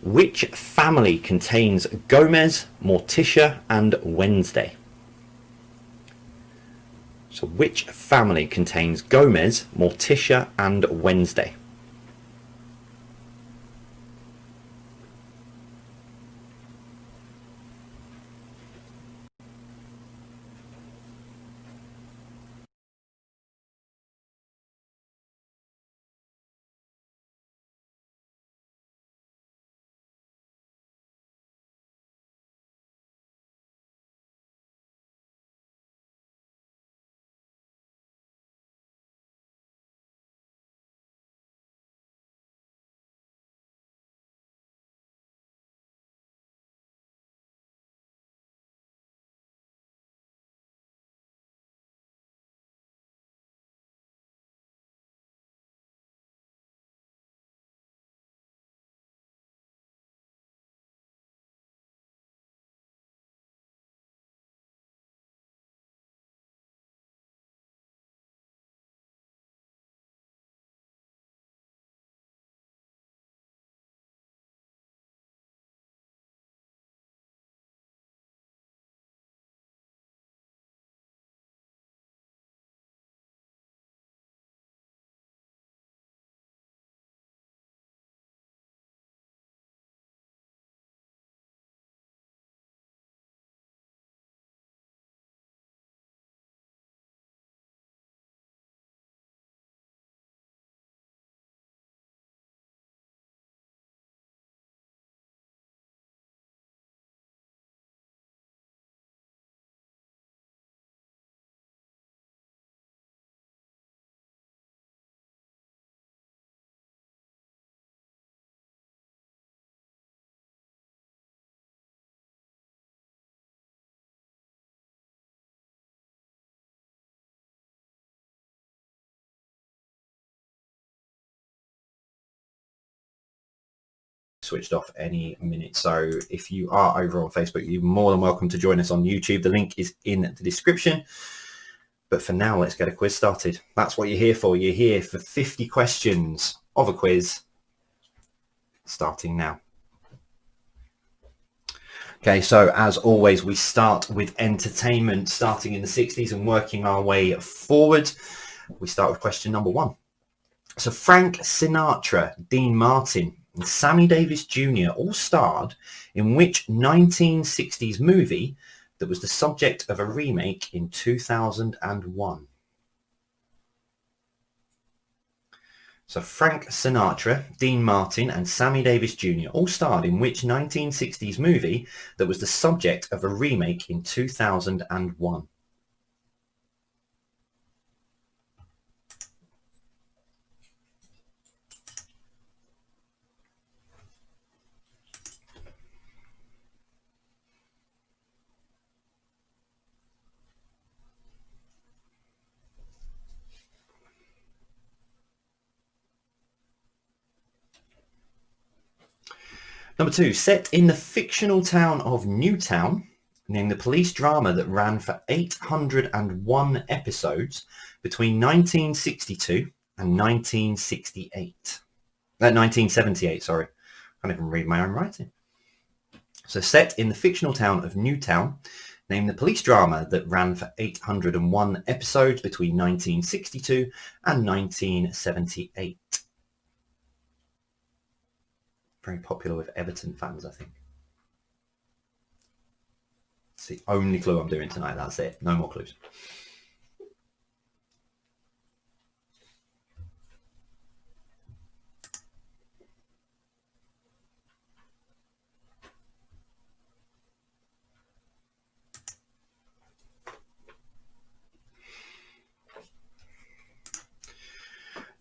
Which family contains Gomez, Morticia, and Wednesday? So, which family contains Gomez, Morticia, and Wednesday? Switched off any minute, so if you are over on Facebook, you're more than welcome to join us on YouTube. The link is in the description. But for now, let's get a quiz started. That's what you're here for. You're here for 50 questions of a quiz starting now. Okay, so as always, we start with entertainment, starting in the 60s and working our way forward. We start with question number one. So Frank Sinatra, Dean Martin, and Sammy Davis Jr. all starred in which 1960s movie that was the subject of a remake in 2001? So Frank Sinatra, Dean Martin, and Sammy Davis Jr. all starred in which 1960s movie that was the subject of a remake in 2001? Number two, set in the fictional town of Newtown, name the police drama that ran for 801 episodes between 1962 and 1968. 1978, sorry. I can't even read my own writing. So set in the fictional town of Newtown, name the police drama that ran for 801 episodes between 1962 and 1978. Very popular with Everton fans, I think. It's the only clue I'm doing tonight. That's it. No more clues.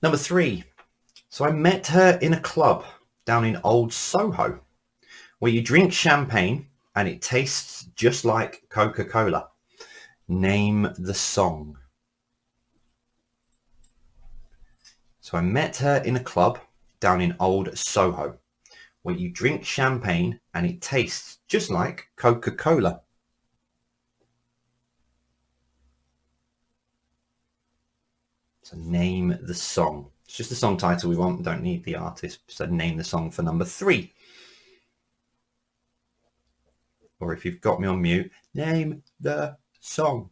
Number three. So I met her in a club down in Old Soho, where you drink champagne and it tastes just like Coca-Cola. Name the song. So I met her in a club down in Old Soho, where you drink champagne and it tastes just like Coca-Cola. So name the song. It's just the song title we want. We don't need the artist. So name the song for number 3. Or if you've got me on mute, name the song.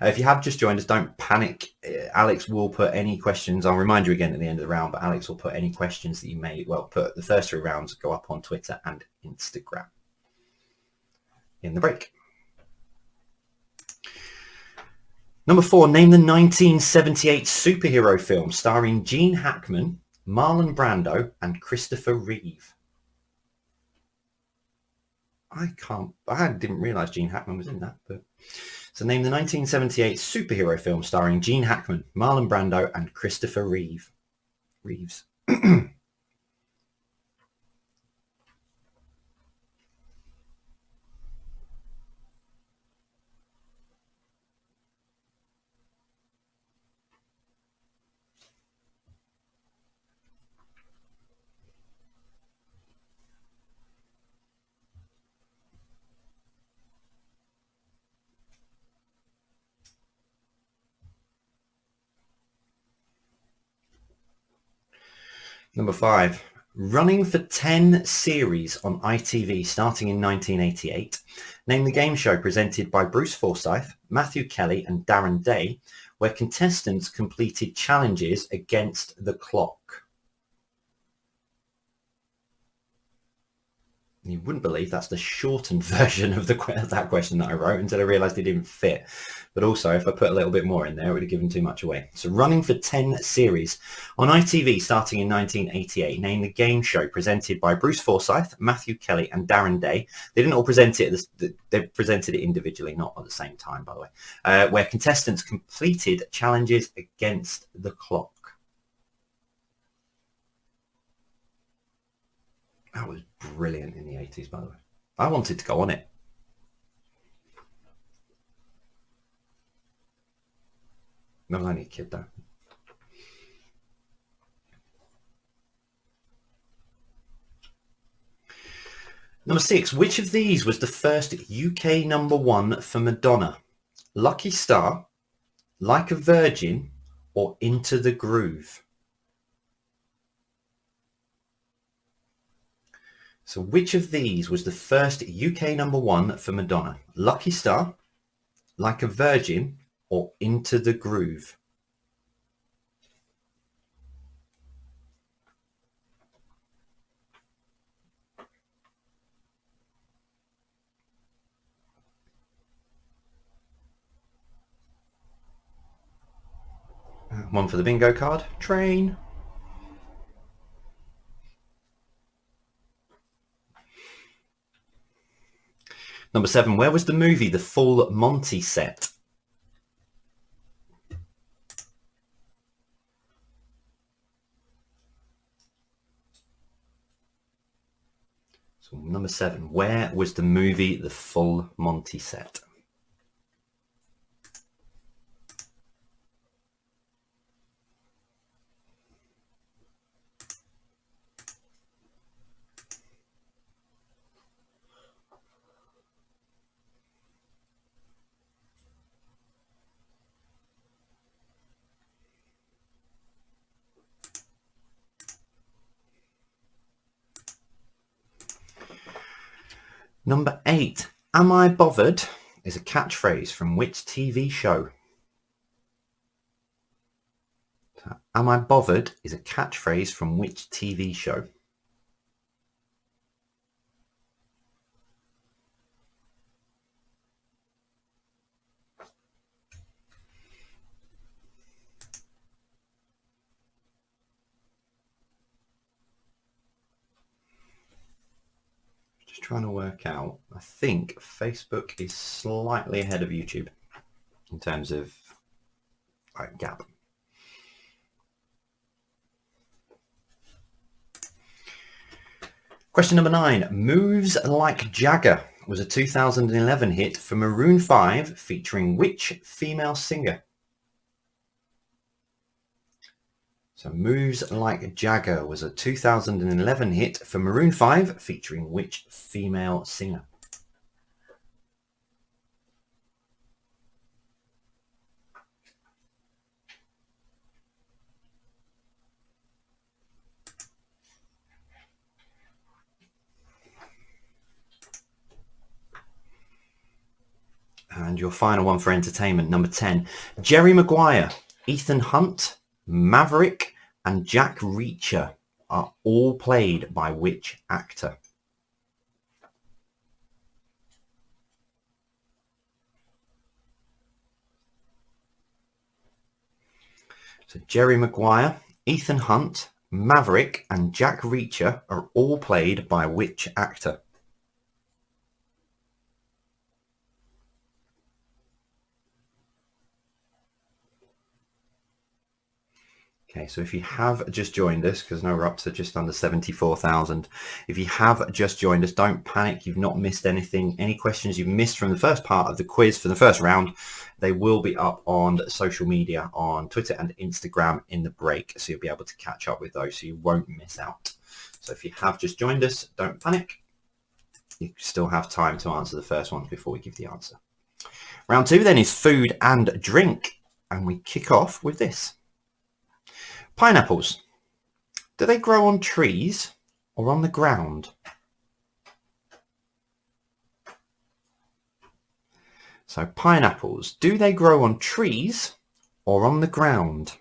If you have just joined us, don't panic. Alex will put any questions. I'll remind you again at the end of the round, but Alex will put any questions that you may, put the first 3 rounds go up on Twitter and Instagram in the break. Number 4, name the 1978 superhero film starring Gene Hackman, Marlon Brando, and Christopher Reeve. I didn't realise Gene Hackman was in that, but... So name the 1978 superhero film starring Gene Hackman, Marlon Brando, and Christopher Reeves. Number 5, running for 10 series on ITV starting in 1988. Name the game show presented by Bruce Forsyth, Matthew Kelly and Darren Day, where contestants completed challenges against the clock. You wouldn't believe that's the shortened version of that question that I wrote until I realised it didn't fit. But also, if I put a little bit more in there, it would have given too much away. So running for 10 series. On ITV starting in 1988, name the game show presented by Bruce Forsyth, Matthew Kelly and Darren Day. They didn't all present it, they presented it individually, not at the same time, by the way, where contestants completed challenges against the clock. That was brilliant in the 80s, by the way. I wanted to go on it. I was only a kid, though. Number 6. Which of these was the first UK number 1 for Madonna? Lucky Star, Like a Virgin, or Into the Groove? So which of these was the first UK number 1 for Madonna? Lucky Star, Like a Virgin, or Into the Groove? One for the bingo card. Train. Number 7. Where was the movie The Full Monty set? So number 7. Where was the movie The Full Monty set? Number 8. Am I bothered is a catchphrase from which TV show? So, am I bothered is a catchphrase from which TV show? Trying to work out. I think Facebook is slightly ahead of YouTube in terms of gap. Question number 9. Moves Like Jagger was a 2011 hit for Maroon 5 featuring which female singer? So Moves Like Jagger was a 2011 hit for Maroon 5 featuring which female singer? And your final one for entertainment, number 10. Jerry Maguire, Ethan Hunt, Maverick, and Jack Reacher are all played by which actor? So Jerry Maguire, Ethan Hunt, Maverick, and Jack Reacher are all played by which actor? Okay, so if you have just joined us, because now we're up to just under 74,000, if you have just joined us, don't panic. You've not missed anything. Any questions you've missed from the first part of the quiz for the first round, they will be up on social media on Twitter and Instagram in the break. So you'll be able to catch up with those so you won't miss out. So if you have just joined us, don't panic. You still have time to answer the first one before we give the answer. Round 2 then is food and drink. And we kick off with this. Pineapples. Do they grow on trees or on the ground? So pineapples, do they grow on trees or on the ground?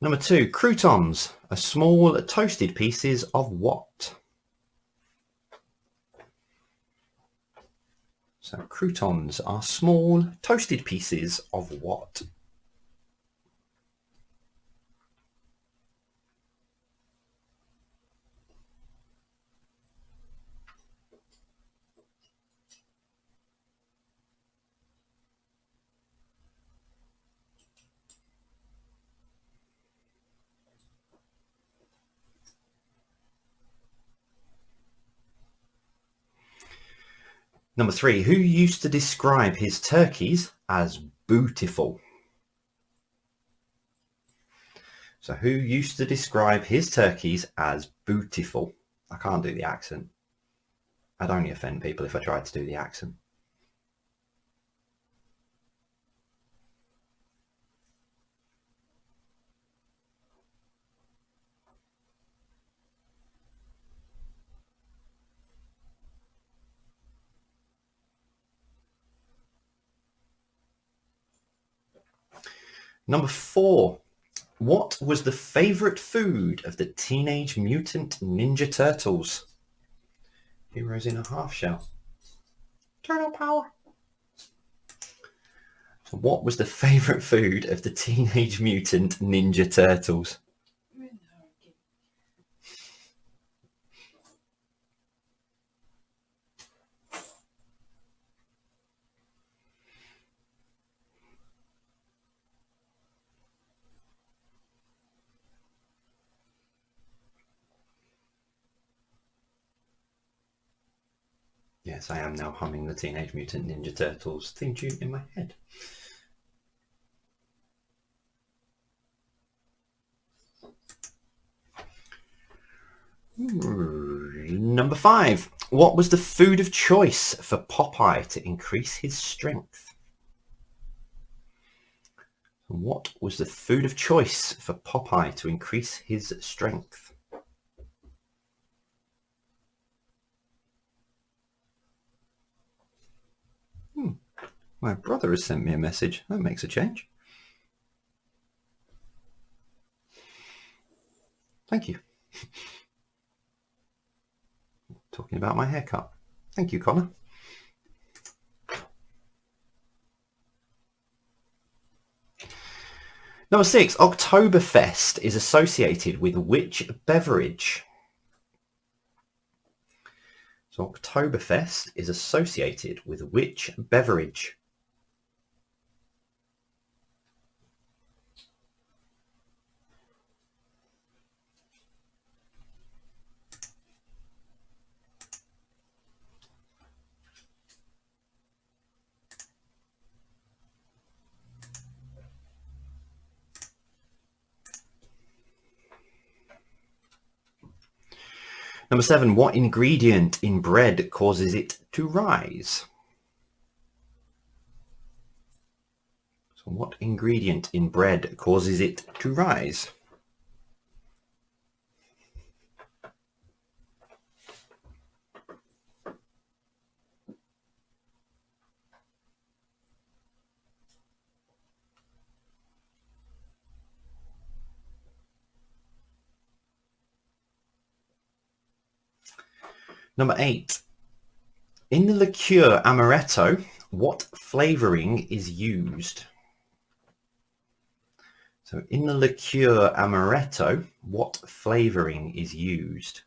Number 2, croutons are small toasted pieces of what? So croutons are small toasted pieces of what? Number 3, who used to describe his turkeys as bootiful? So who used to describe his turkeys as bootiful? I can't do the accent. I'd only offend people if I tried to do the accent. Number 4, what was the favorite food of the Teenage Mutant Ninja Turtles? Heroes in a half shell. Turtle power. So what was the favorite food of the Teenage Mutant Ninja Turtles? Yes, I am now humming the Teenage Mutant Ninja Turtles theme tune in my head. Number 5. What was the food of choice for Popeye to increase his strength? What was the food of choice for Popeye to increase his strength? My brother has sent me a message. That makes a change. Thank you. Talking about my haircut. Thank you, Connor. Number 6, Oktoberfest is associated with which beverage? So Oktoberfest is associated with which beverage? Number 7, what ingredient in bread causes it to rise? So what ingredient in bread causes it to rise? Number 8, in the liqueur amaretto, what flavouring is used? So in the liqueur amaretto, what flavouring is used?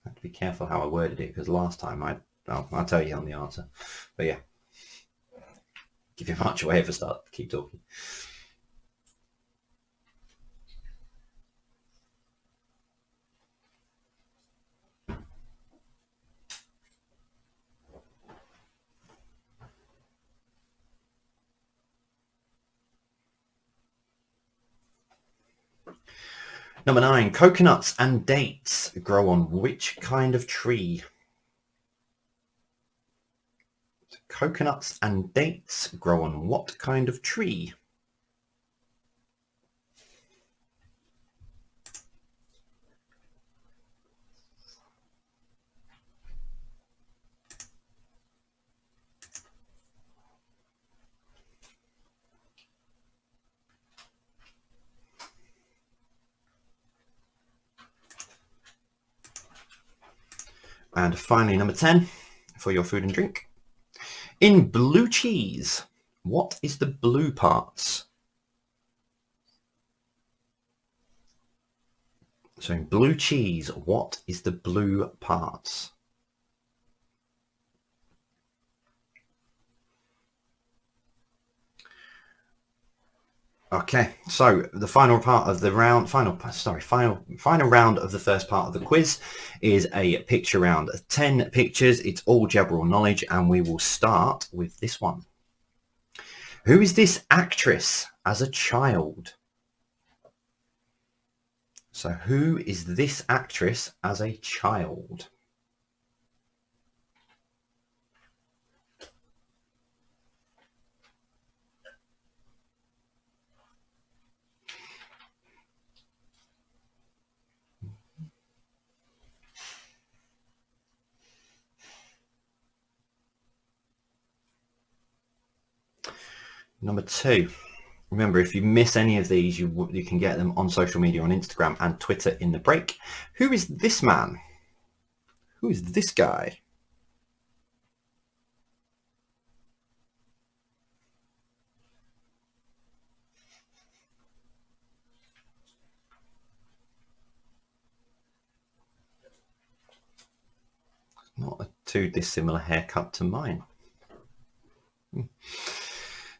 I have to be careful how I worded it because last time I'll tell you on the answer. But yeah, give you much away if I start. Keep talking. Number 9, coconuts and dates grow on which kind of tree? Coconuts and dates grow on what kind of tree? And finally, number 10, for your food and drink. In blue cheese, what is the blue parts? So in blue cheese, what is the blue parts? Okay, so the final part of the round, final round of the first part of the quiz is a picture round. 10 pictures, it's all general knowledge, and we will start with this one. Who is this actress as a child? So who is this actress as a child? Number 2. Remember, if you miss any of these, you can get them on social media, on Instagram and Twitter in the break. Who is this man? Who is this guy? Not a too dissimilar haircut to mine.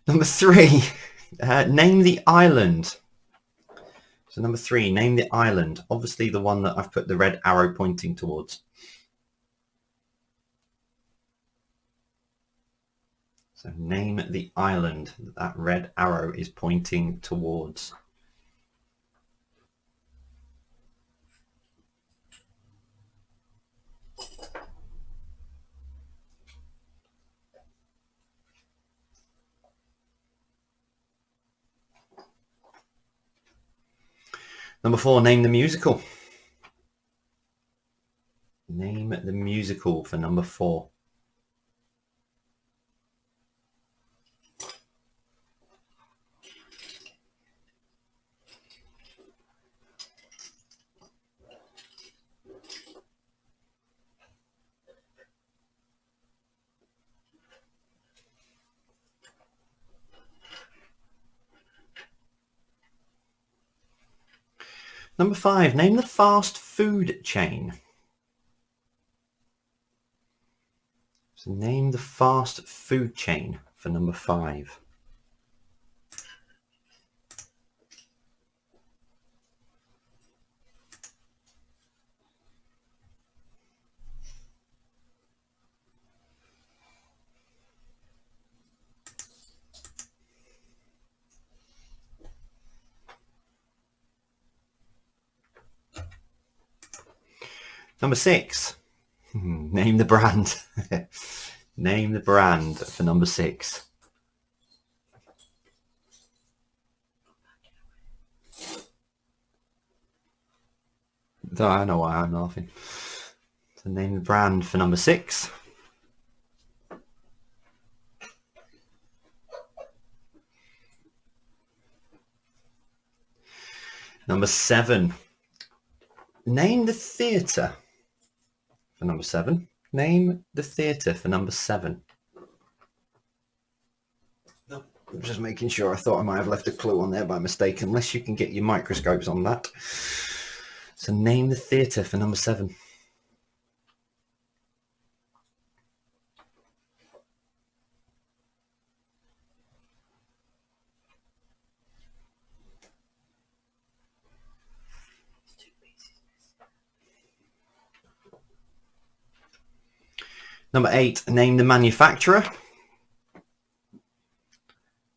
Number 3, name the island. So number 3, name the island. Obviously the one that I've put the red arrow pointing towards. So name the island that red arrow is pointing towards. Number 4, name the musical. Name the musical for number 4. Number 5, name the fast food chain. So name the fast food chain for number 5. Number 6. Name the brand. Name the brand for number 6. I know why I'm laughing. So name the brand for number 6. Number 7. Name the theatre for number 7. Name the theatre for number 7. I'm just making sure. I thought I might have left a clue on there by mistake, unless you can get your microscopes on that. So name the theatre for number 7. Number 8, name the manufacturer.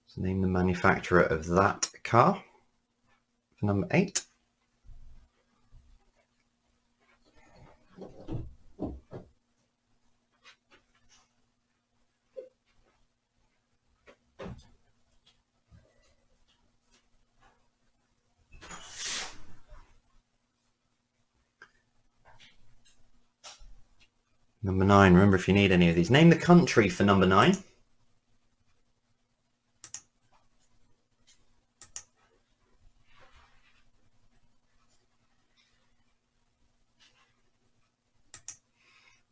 So name the manufacturer of that car for number 8. Number 9, remember if you need any of these. Name the country for number 9.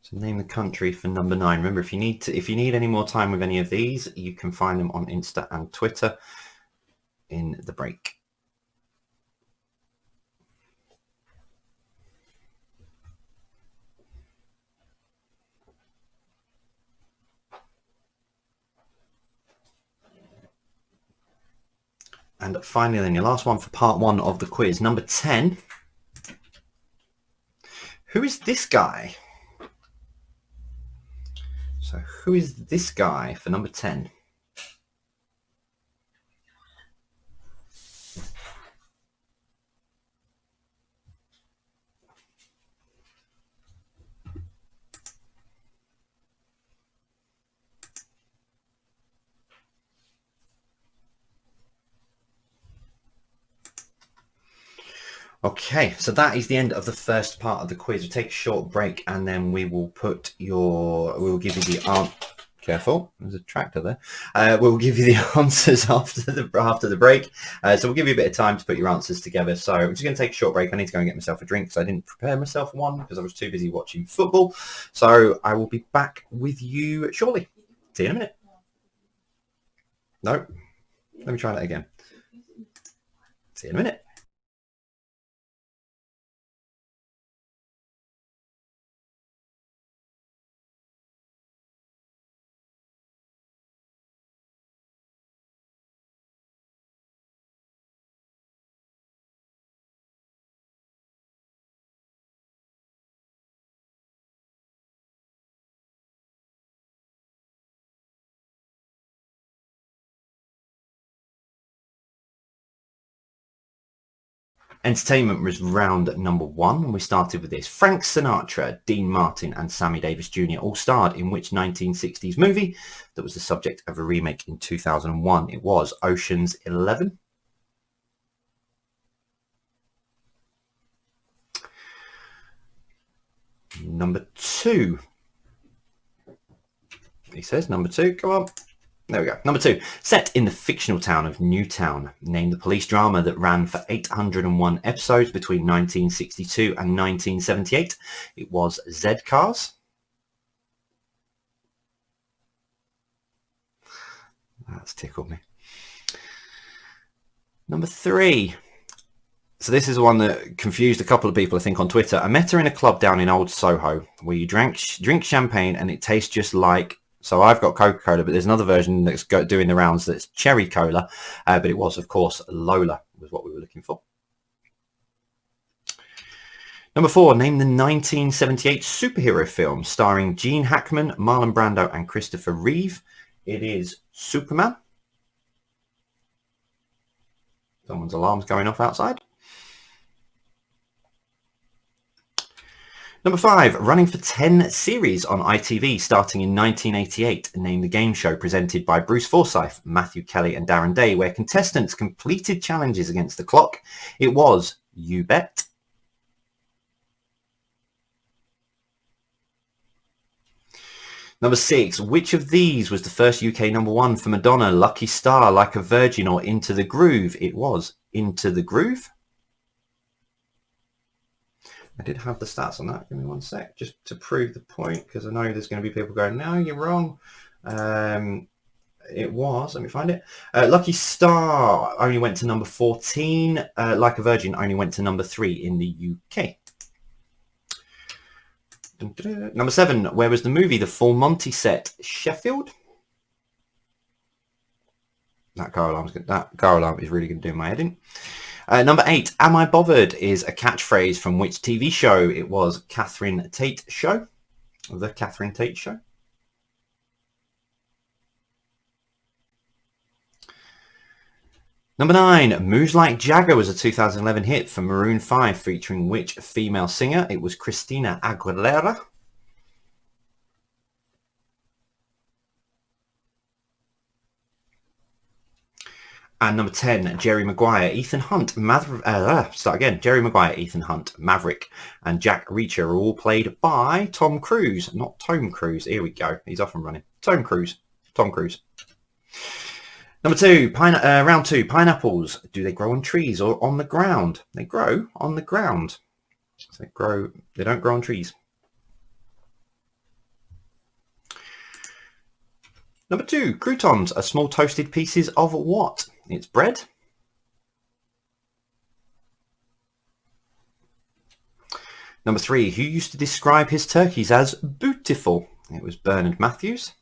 So name the country for number 9. Remember, if you need any more time with any of these, you can find them on Insta and Twitter in the break. And finally, then your last one for part 1 of the quiz. Number 10. Who is this guy? So who is this guy for number 10? Okay, so that is the end of the first part of the quiz. We'll take a short break and then we will give you the answer. Careful, there's a tractor there. We'll give you the answers after the break. So we'll give you a bit of time to put your answers together. So I'm just going to take a short break. I need to go and get myself a drink because I didn't prepare myself one because I was too busy watching football. So I will be back with you shortly. See you in a minute. No, let me try that again. See you in a minute. Entertainment was round number 1, and we started with this. Frank Sinatra, Dean Martin and Sammy Davis Jr. all starred in which 1960s movie that was the subject of a remake in 2001? It was Ocean's 11. Number 2. He says number 2. Go on. There we go. Number 2. Set in the fictional town of Newtown. Name the police drama that ran for 801 episodes between 1962 and 1978. It was Z-Cars. That's tickled me. Number 3. So this is one that confused a couple of people, I think, on Twitter. I met her in a club down in Old Soho where you drink champagne and it tastes just like... So I've got Coca-Cola, but there's another version that's doing the rounds that's cherry cola. But it was, of course, Lola was what we were looking for. Number 4, name the 1978 superhero film starring Gene Hackman, Marlon Brando and Christopher Reeve. It is Superman. Someone's alarm's going off outside. Number 5, running for 10 series on ITV starting in 1988. Name the game show presented by Bruce Forsyth, Matthew Kelly and Darren Day, where contestants completed challenges against the clock. It was You Bet. Number 6, which of these was the first UK number 1 for Madonna? Lucky Star, Like a Virgin or Into the Groove? It was Into the Groove. I did have the stats on that. Give me one sec, just to prove the point, because I know there's going to be people going, no, you're wrong. It was, let me find it. Lucky Star only went to number 14. Like a Virgin only went to number 3 in the UK. Number 7, where was the movie? The Full Monty set. Sheffield. That car alarm is really going to do my head in. Number 8, Am I Bothered is a catchphrase from which TV show? It was Catherine Tate Show. The Catherine Tate Show. Number 9, Moves Like Jagger was a 2011 hit for Maroon 5 featuring which female singer? It was Christina Aguilera. And number 10, Jerry Maguire, Ethan Hunt, Jerry Maguire, Ethan Hunt, Maverick, and Jack Reacher are all played by Tom Cruise, not Tom Cruise. Here we go. He's off and running. Tom Cruise. Number 2, round 2, pineapples. Do they grow on trees or on the ground? They grow on the ground. So they don't grow on trees. Number 2, croutons are small toasted pieces of what? It's bread. Number 3, who used to describe his turkeys as beautiful? It was Bernard Matthews.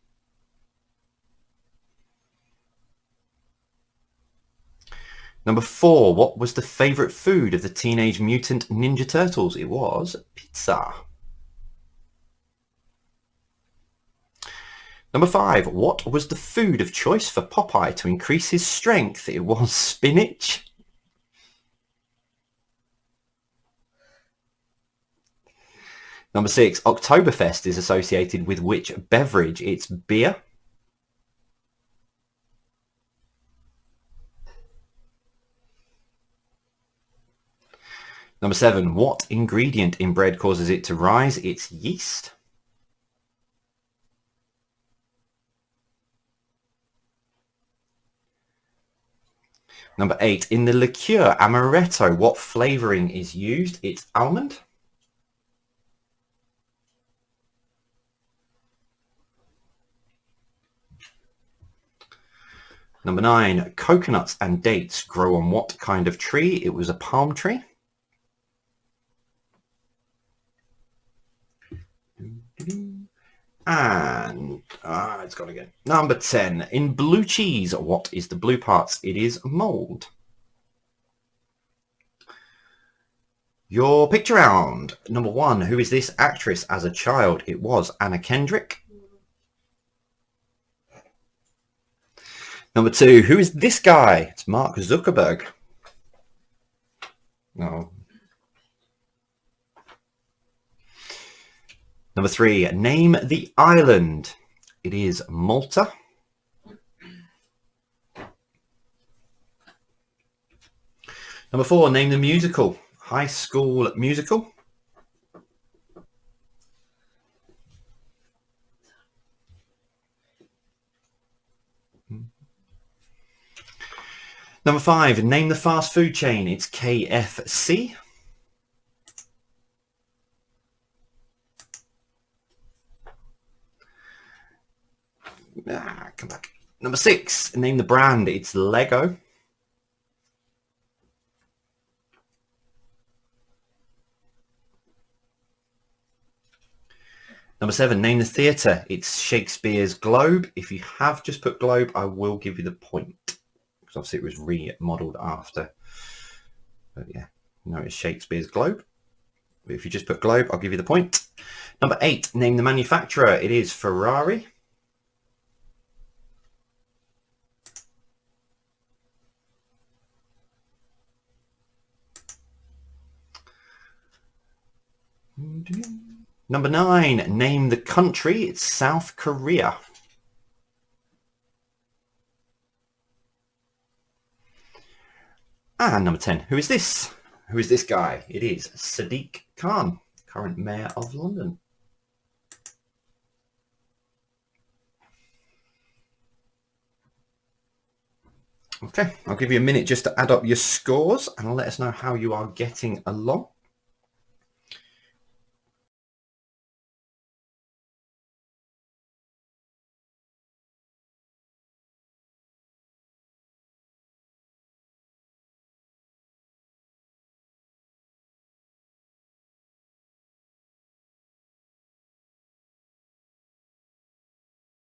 Number 4, what was the favourite food of the Teenage Mutant Ninja Turtles? It was pizza. Number 5, what was the food of choice for Popeye to increase his strength? It was spinach. Number 6, Oktoberfest is associated with which beverage? It's beer. Number 7, what ingredient in bread causes it to rise? It's yeast. Number 8, in the liqueur amaretto, what flavouring is used? It's almond. Number 9, coconuts and dates grow on what kind of tree? It was a palm tree. And it's gone again. Number 10, in blue cheese, what is the blue part? It is mould. Your picture round. Number 1, who is this actress as a child? It was Anna Kendrick. Number 2, who is this guy? It's Mark Zuckerberg. No. Number 3, name the island. It is Malta. Number 4, name the musical. High School Musical. Number 5, name the fast food chain. It's KFC. Come back. Number 6, name the brand. It's Lego. Number 7, name the theatre. It's Shakespeare's Globe. If you have just put Globe, I will give you the point. Because obviously it was remodelled after. But yeah, no, it's Shakespeare's Globe. But if you just put Globe, I'll give you the point. Number 8, name the manufacturer. It is Ferrari. Number 9, name the country. It's South Korea. And number 10, who is this? Who is this guy? It is Sadiq Khan, current mayor of London. Okay, I'll give you a minute just to add up your scores and let us know how you are getting along.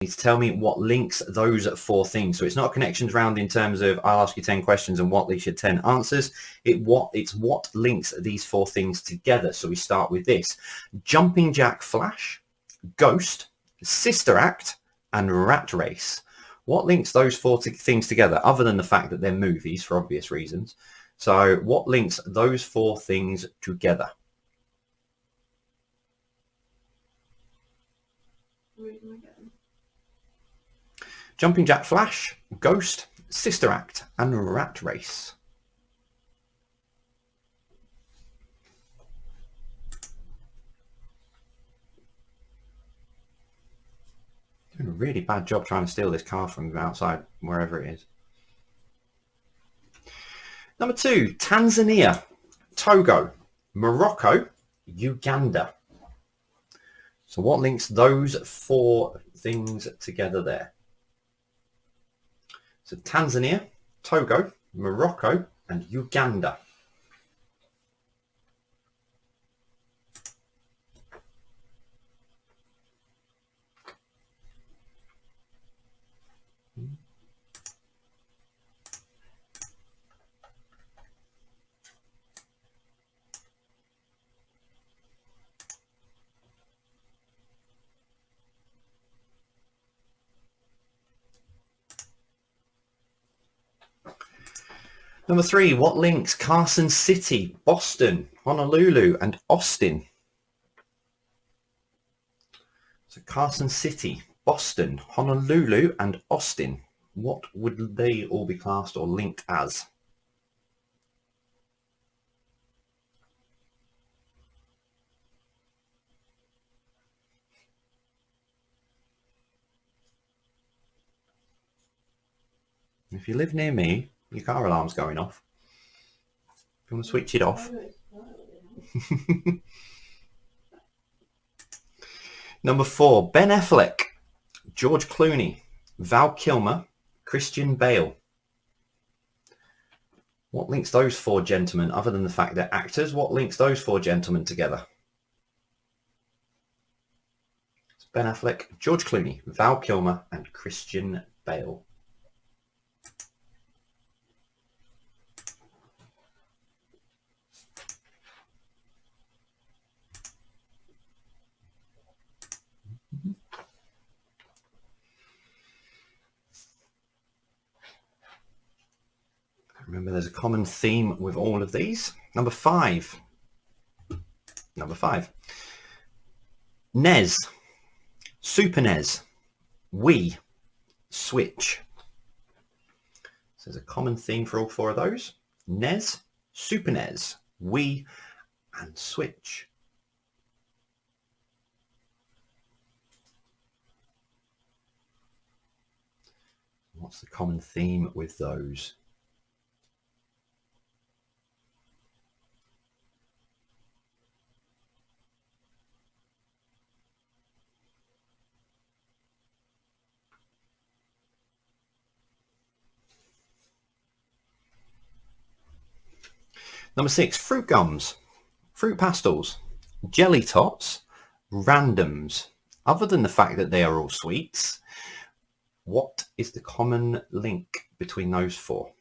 To tell me what links those 4 things. So it's not a connections round in terms of I'll ask you 10 questions and what leads you 10 answers. It's what links these 4 things together. So we start with this: Jumping Jack Flash, Ghost, Sister Act, and Rat Race. What links those 4 things together, other than the fact that they're movies for obvious reasons? So what links those 4 things together? Jumping Jack Flash, Ghost, Sister Act, and Rat Race. Doing a really bad job trying to steal this card from outside, wherever it is. Number 2, Tanzania, Togo, Morocco, Uganda. So what links those 4 things together there? So Tanzania, Togo, Morocco, and Uganda. Number 3, what links Carson City, Boston, Honolulu, and Austin? So Carson City, Boston, Honolulu, and Austin. What would they all be classed or linked as? If you live near me, your car alarm's going off. If you want to switch it off. Number 4, Ben Affleck, George Clooney, Val Kilmer, Christian Bale. What links those 4 gentlemen, other than the fact they're actors, what links those 4 gentlemen together? It's Ben Affleck, George Clooney, Val Kilmer, and Christian Bale. Remember, there's a common theme with all of these. Number 5. NES, Super NES, Wii, Switch. So there's a common theme for all 4 of those. NES, Super NES, Wii, and Switch. What's the common theme with those? Number 6, fruit gums, fruit pastels, jelly tots, randoms. Other than the fact that they are all sweets, what is the common link between those 4?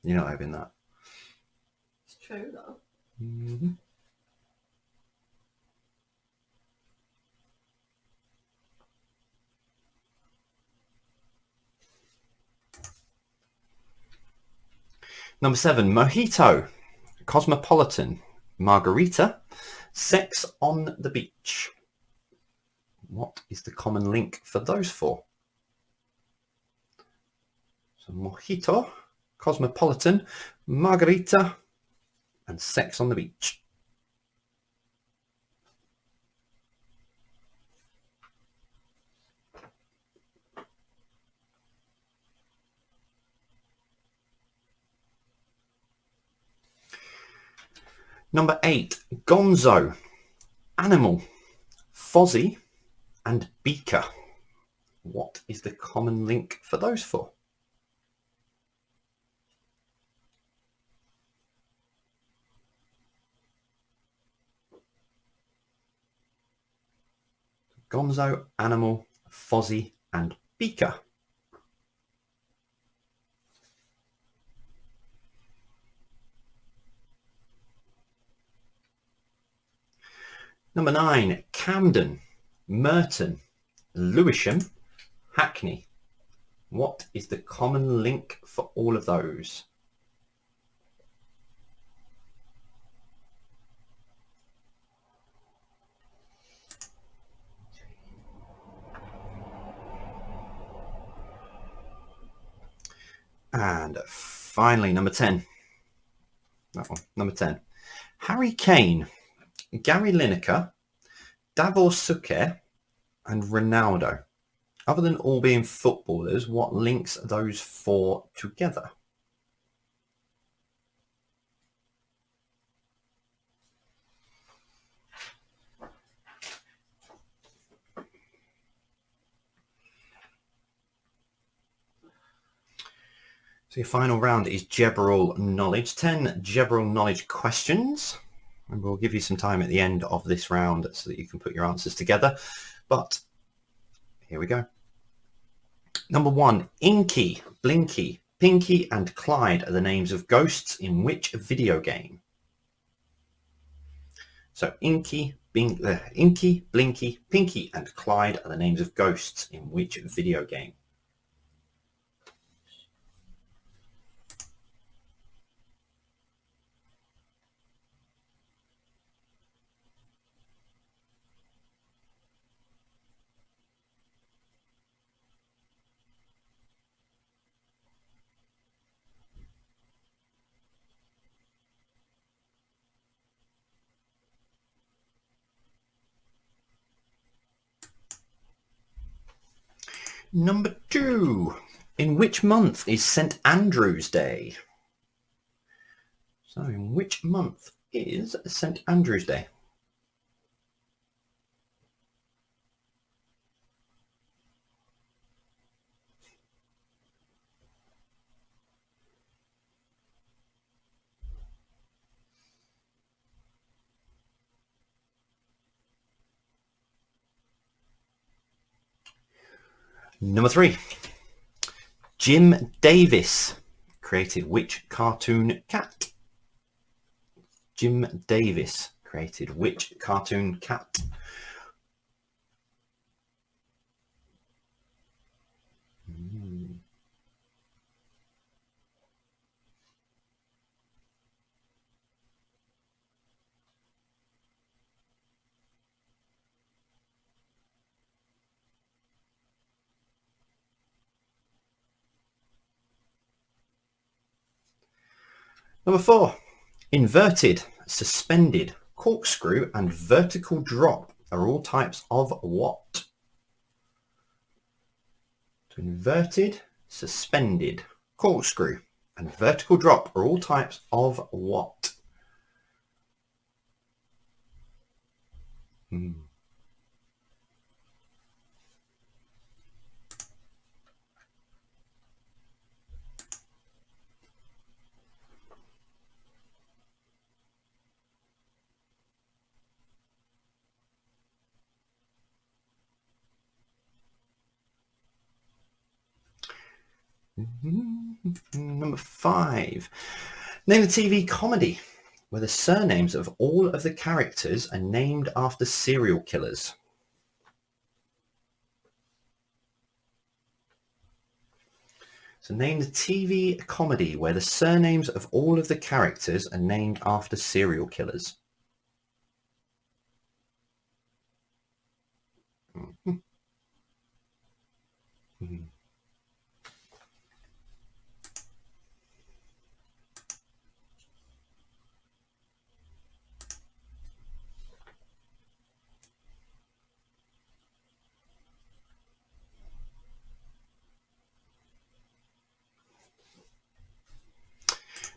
You're not having that. It's true though. Mm-hmm. Number 7, Mojito, Cosmopolitan, Margarita, Sex on the Beach. What is the common link for those 4? So Mojito, Cosmopolitan, Margarita, and Sex on the Beach. Number 8, Gonzo, Animal, Fozzie, and Beaker. What is the common link for those 4? Gonzo, Animal, Fozzie, and Beaker. Number 9, Camden, Merton, Lewisham, Hackney. What is the common link for all of those? And finally, number 10. That one, number 10. Harry Kane, Gary Lineker, Davor Suker, and Ronaldo. Other than all being footballers, what links those 4 together? So your final round is General Knowledge. 10 General Knowledge questions. And we'll give you some time at the end of this round so that you can put your answers together. But here we go. Number 1, Inky, Blinky, Pinky, and Clyde are the names of ghosts in which video game? So Inky, Blinky, Pinky, and Clyde are the names of ghosts in which video game? Number 2, in which month is St. Andrew's Day? So in which month is St. Andrew's Day? Number 3, Jim Davis created which cartoon cat? Jim Davis created which cartoon cat? Number 4, inverted, suspended, corkscrew, and vertical drop are all types of what? So inverted, suspended, corkscrew, and vertical drop are all types of what? Number 5. Name a TV comedy where the surnames of all of the characters are named after serial killers. So name the TV comedy where the surnames of all of the characters are named after serial killers. Mhm. Mhm.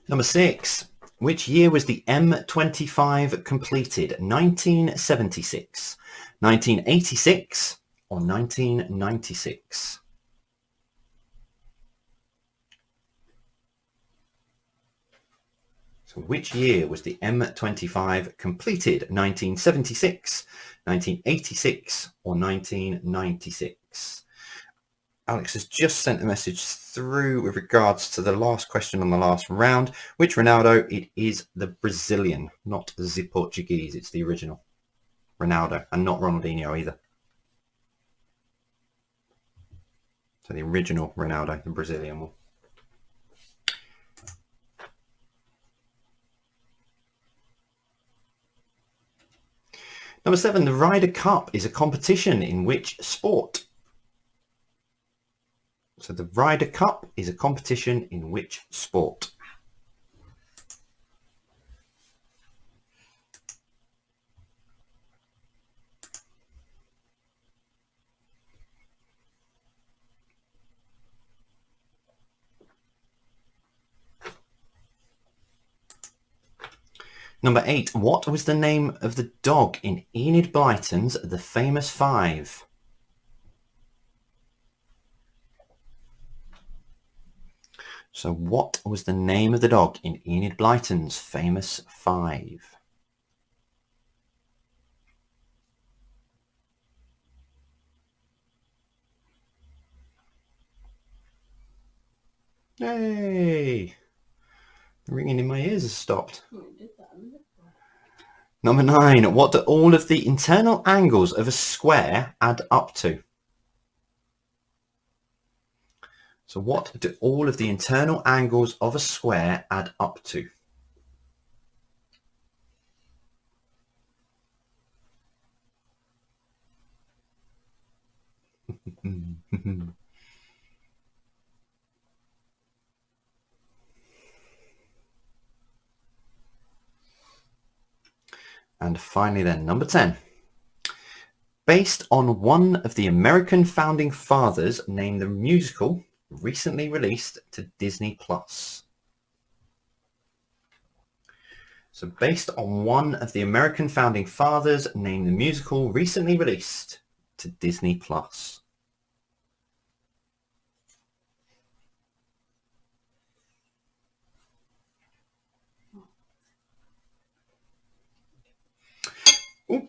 Number 6. Which year was the M25 completed? 1976, 1986, or 1996? So which year was the M25 completed? 1976, 1986, or 1996? Alex has just sent a message through with regards to the last question on the last round. Which Ronaldo? It is the Brazilian, not the Portuguese. It's the original Ronaldo, and not Ronaldinho either. So the original Ronaldo, the Brazilian one. Number 7, the Ryder Cup is a competition in which sport? So the Ryder Cup is a competition in which sport? Number 8, what was the name of the dog in Enid Blyton's The Famous Five? So what was the name of the dog in Enid Blyton's Famous Five? Yay! The ringing in my ears has stopped. Number 9, what do all of the internal angles of a square add up to? So what do all of the internal angles of a square add up to? And finally then, number 10. Based on one of the American founding fathers, name the musical recently released to Disney+. So based on one of the American founding fathers, name the musical recently released to Disney+. Ooh.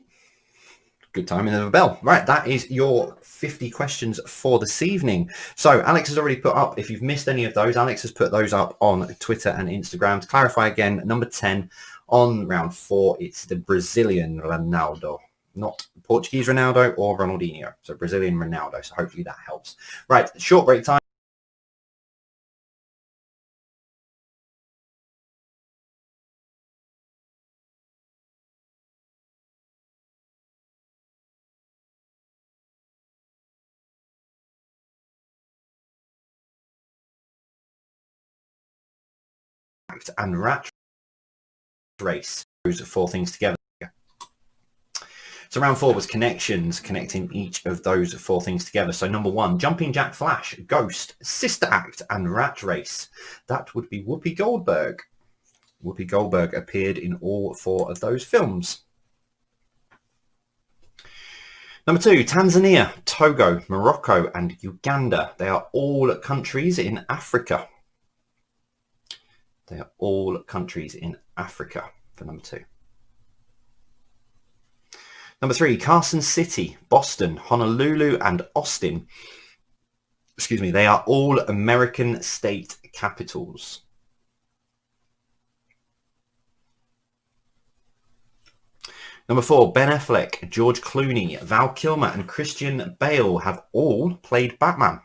Good timing of a bell. Right, that is your 50 questions for this evening. So Alex has already put up, if you've missed any of those, Alex has put those up on Twitter and Instagram. To clarify again, number 10 on round 4, it's the Brazilian Ronaldo, not Portuguese Ronaldo or Ronaldinho. So Brazilian Ronaldo. So hopefully that helps. Right, short break time. And rat race, those 4 things together. So round 4 was connections, connecting each of those 4 things together. So number 1, Jumping Jack Flash, Ghost, Sister Act, and Rat Race. That would be Whoopi Goldberg. Whoopi Goldberg appeared in all 4 of those films. Number 2, Tanzania, Togo, Morocco, and Uganda. They are all countries in Africa. They are all countries in Africa for number 2. Number 3, Carson City, Boston, Honolulu, and Austin. Excuse me, they are all American state capitals. Number 4, Ben Affleck, George Clooney, Val Kilmer, and Christian Bale have all played Batman.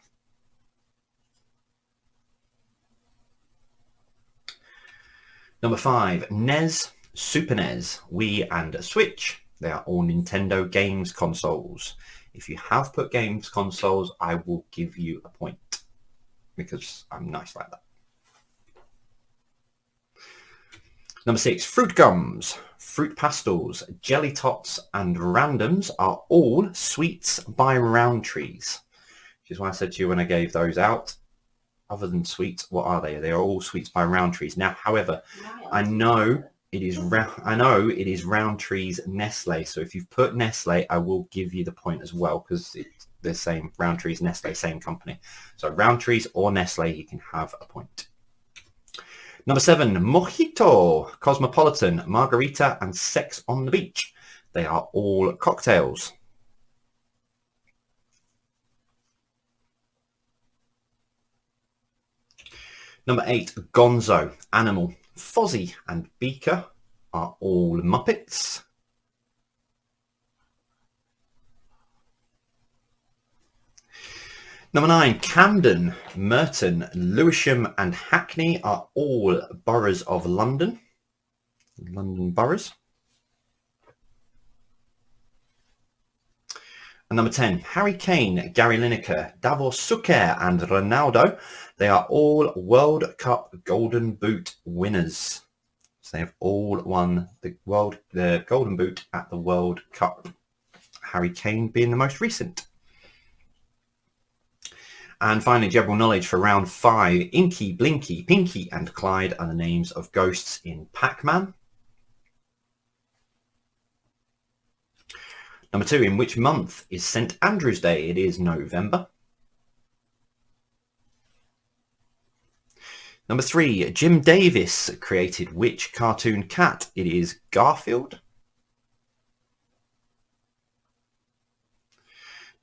Number 5, NES, Super NES, Wii and Switch. They are all Nintendo games consoles. If you have put games consoles, I will give you a point because I'm nice like that. Number 6, fruit gums, fruit pastels, jelly tots and randoms are all sweets by Rowntree's. Which is why I said to you when I gave those out, other than sweets, what are they? They are all sweets by Rowntree's. Now, however, I know it is Rowntree's Nestle. So if you've put Nestle, I will give you the point as well because it's the same Rowntree's, Nestle, same company. So Rowntree's or Nestle, you can have a point. Number 7, Mojito, Cosmopolitan, Margarita and Sex on the Beach. They are all cocktails. Number 8, Gonzo, Animal, Fozzie and Beaker are all Muppets. Number 9, Camden, Merton, Lewisham and Hackney are all boroughs of London. London boroughs. And number 10, Harry Kane, Gary Lineker, Davor Suker and Ronaldo. They are all World Cup Golden Boot winners. So they have all won the Golden Boot at the World Cup. Harry Kane being the most recent. And finally, general knowledge for round 5. Inky, Blinky, Pinky and Clyde are the names of ghosts in Pac-Man. Number 2, in which month is St. Andrew's Day? It is November. Number 3, Jim Davis created which cartoon cat? It is Garfield.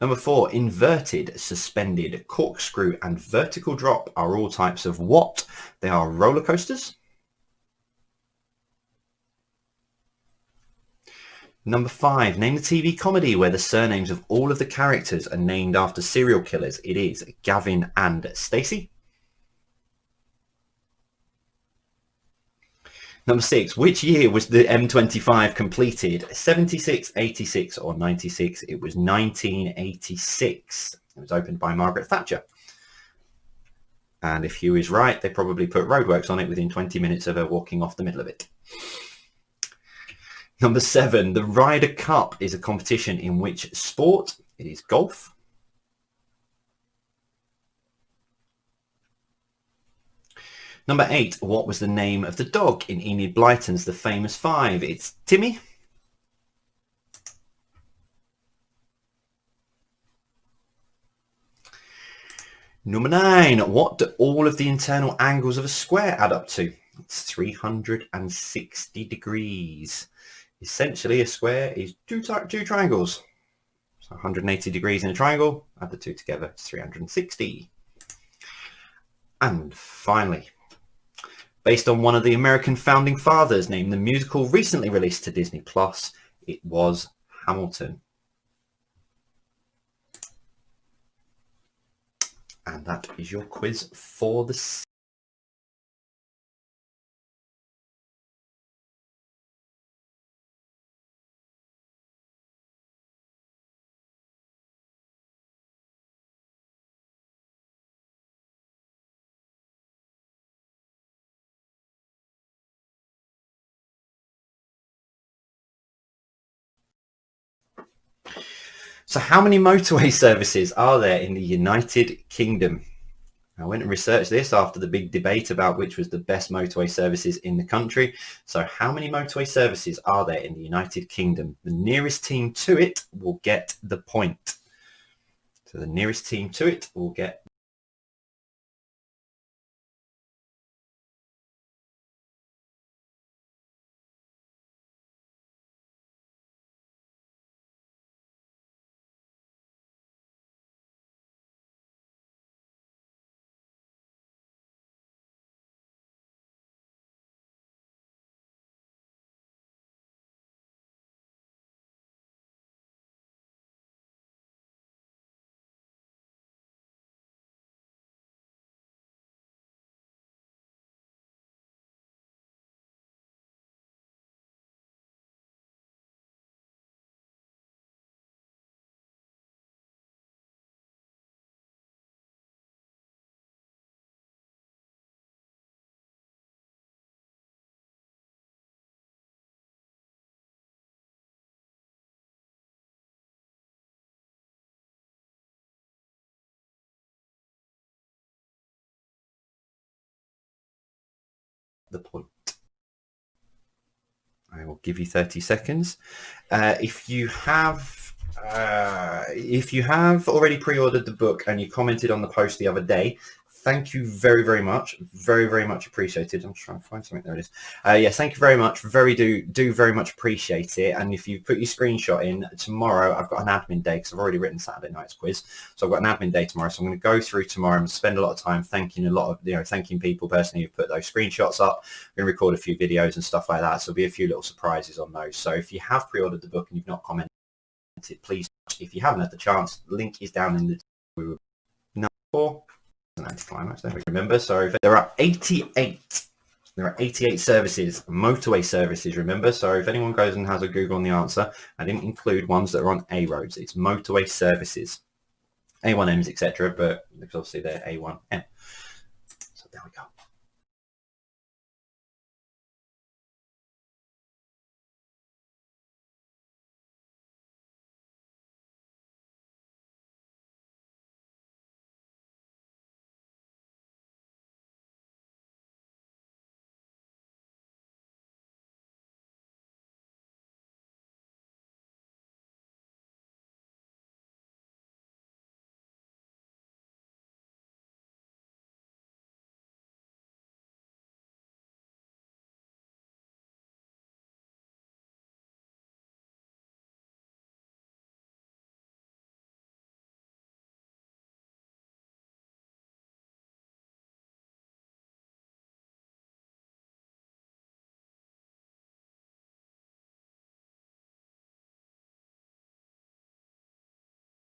Number 4, inverted, suspended, corkscrew and vertical drop are all types of what? They are roller coasters. Number 5, name the TV comedy where the surnames of all of the characters are named after serial killers. It is Gavin and Stacey. Number 6, which year was the M25 completed? 76, 86 or 96? It was 1986. It was opened by Margaret Thatcher. And if Hugh is right, they probably put roadworks on it within 20 minutes of her walking off the middle of it. Number 7, the Ryder Cup is a competition in which sport? It is golf. Number 8, what was the name of the dog in Enid Blyton's The Famous Five? It's Timmy. Number 9, what do all of the internal angles of a square add up to? It's 360 degrees. Essentially, a square is two triangles. So 180 degrees in a triangle, add the two together, it's 360. And finally, based on one of the American founding fathers, named the musical recently released to Disney Plus, it was Hamilton. And that is your quiz for the So how many motorway services are there in the United Kingdom? I went and researched this after the big debate about which was the best motorway services in the country. So how many motorway services are there in the United Kingdom? The nearest team to it will get the point. So the nearest team to it will get the point. I will give you 30 seconds. If you have already pre-ordered the book and you commented on the post the other day, thank you very, very much. Very, very much appreciated. I'm just trying to find something. There it is. Yes, thank you very much. Do very much appreciate it. And if you put your screenshot in, tomorrow I've got an admin day because I've already written Saturday night's quiz. So I've got an admin day tomorrow. So I'm going to go through tomorrow and spend a lot of time thanking people personally who've put those screenshots up. I'm going to record a few videos and stuff like that. So there'll be a few little surprises on those. So if you have pre-ordered the book and you've not commented, please, if you haven't had the chance, link is down in the number 4. Anticlimax, don't we remember? So there are 88 services, motorway services, remember? So if anyone goes and has a Google on the answer, I didn't include ones that are on A roads. It's motorway services, A1Ms, etc., but obviously they're A1M. So there we go.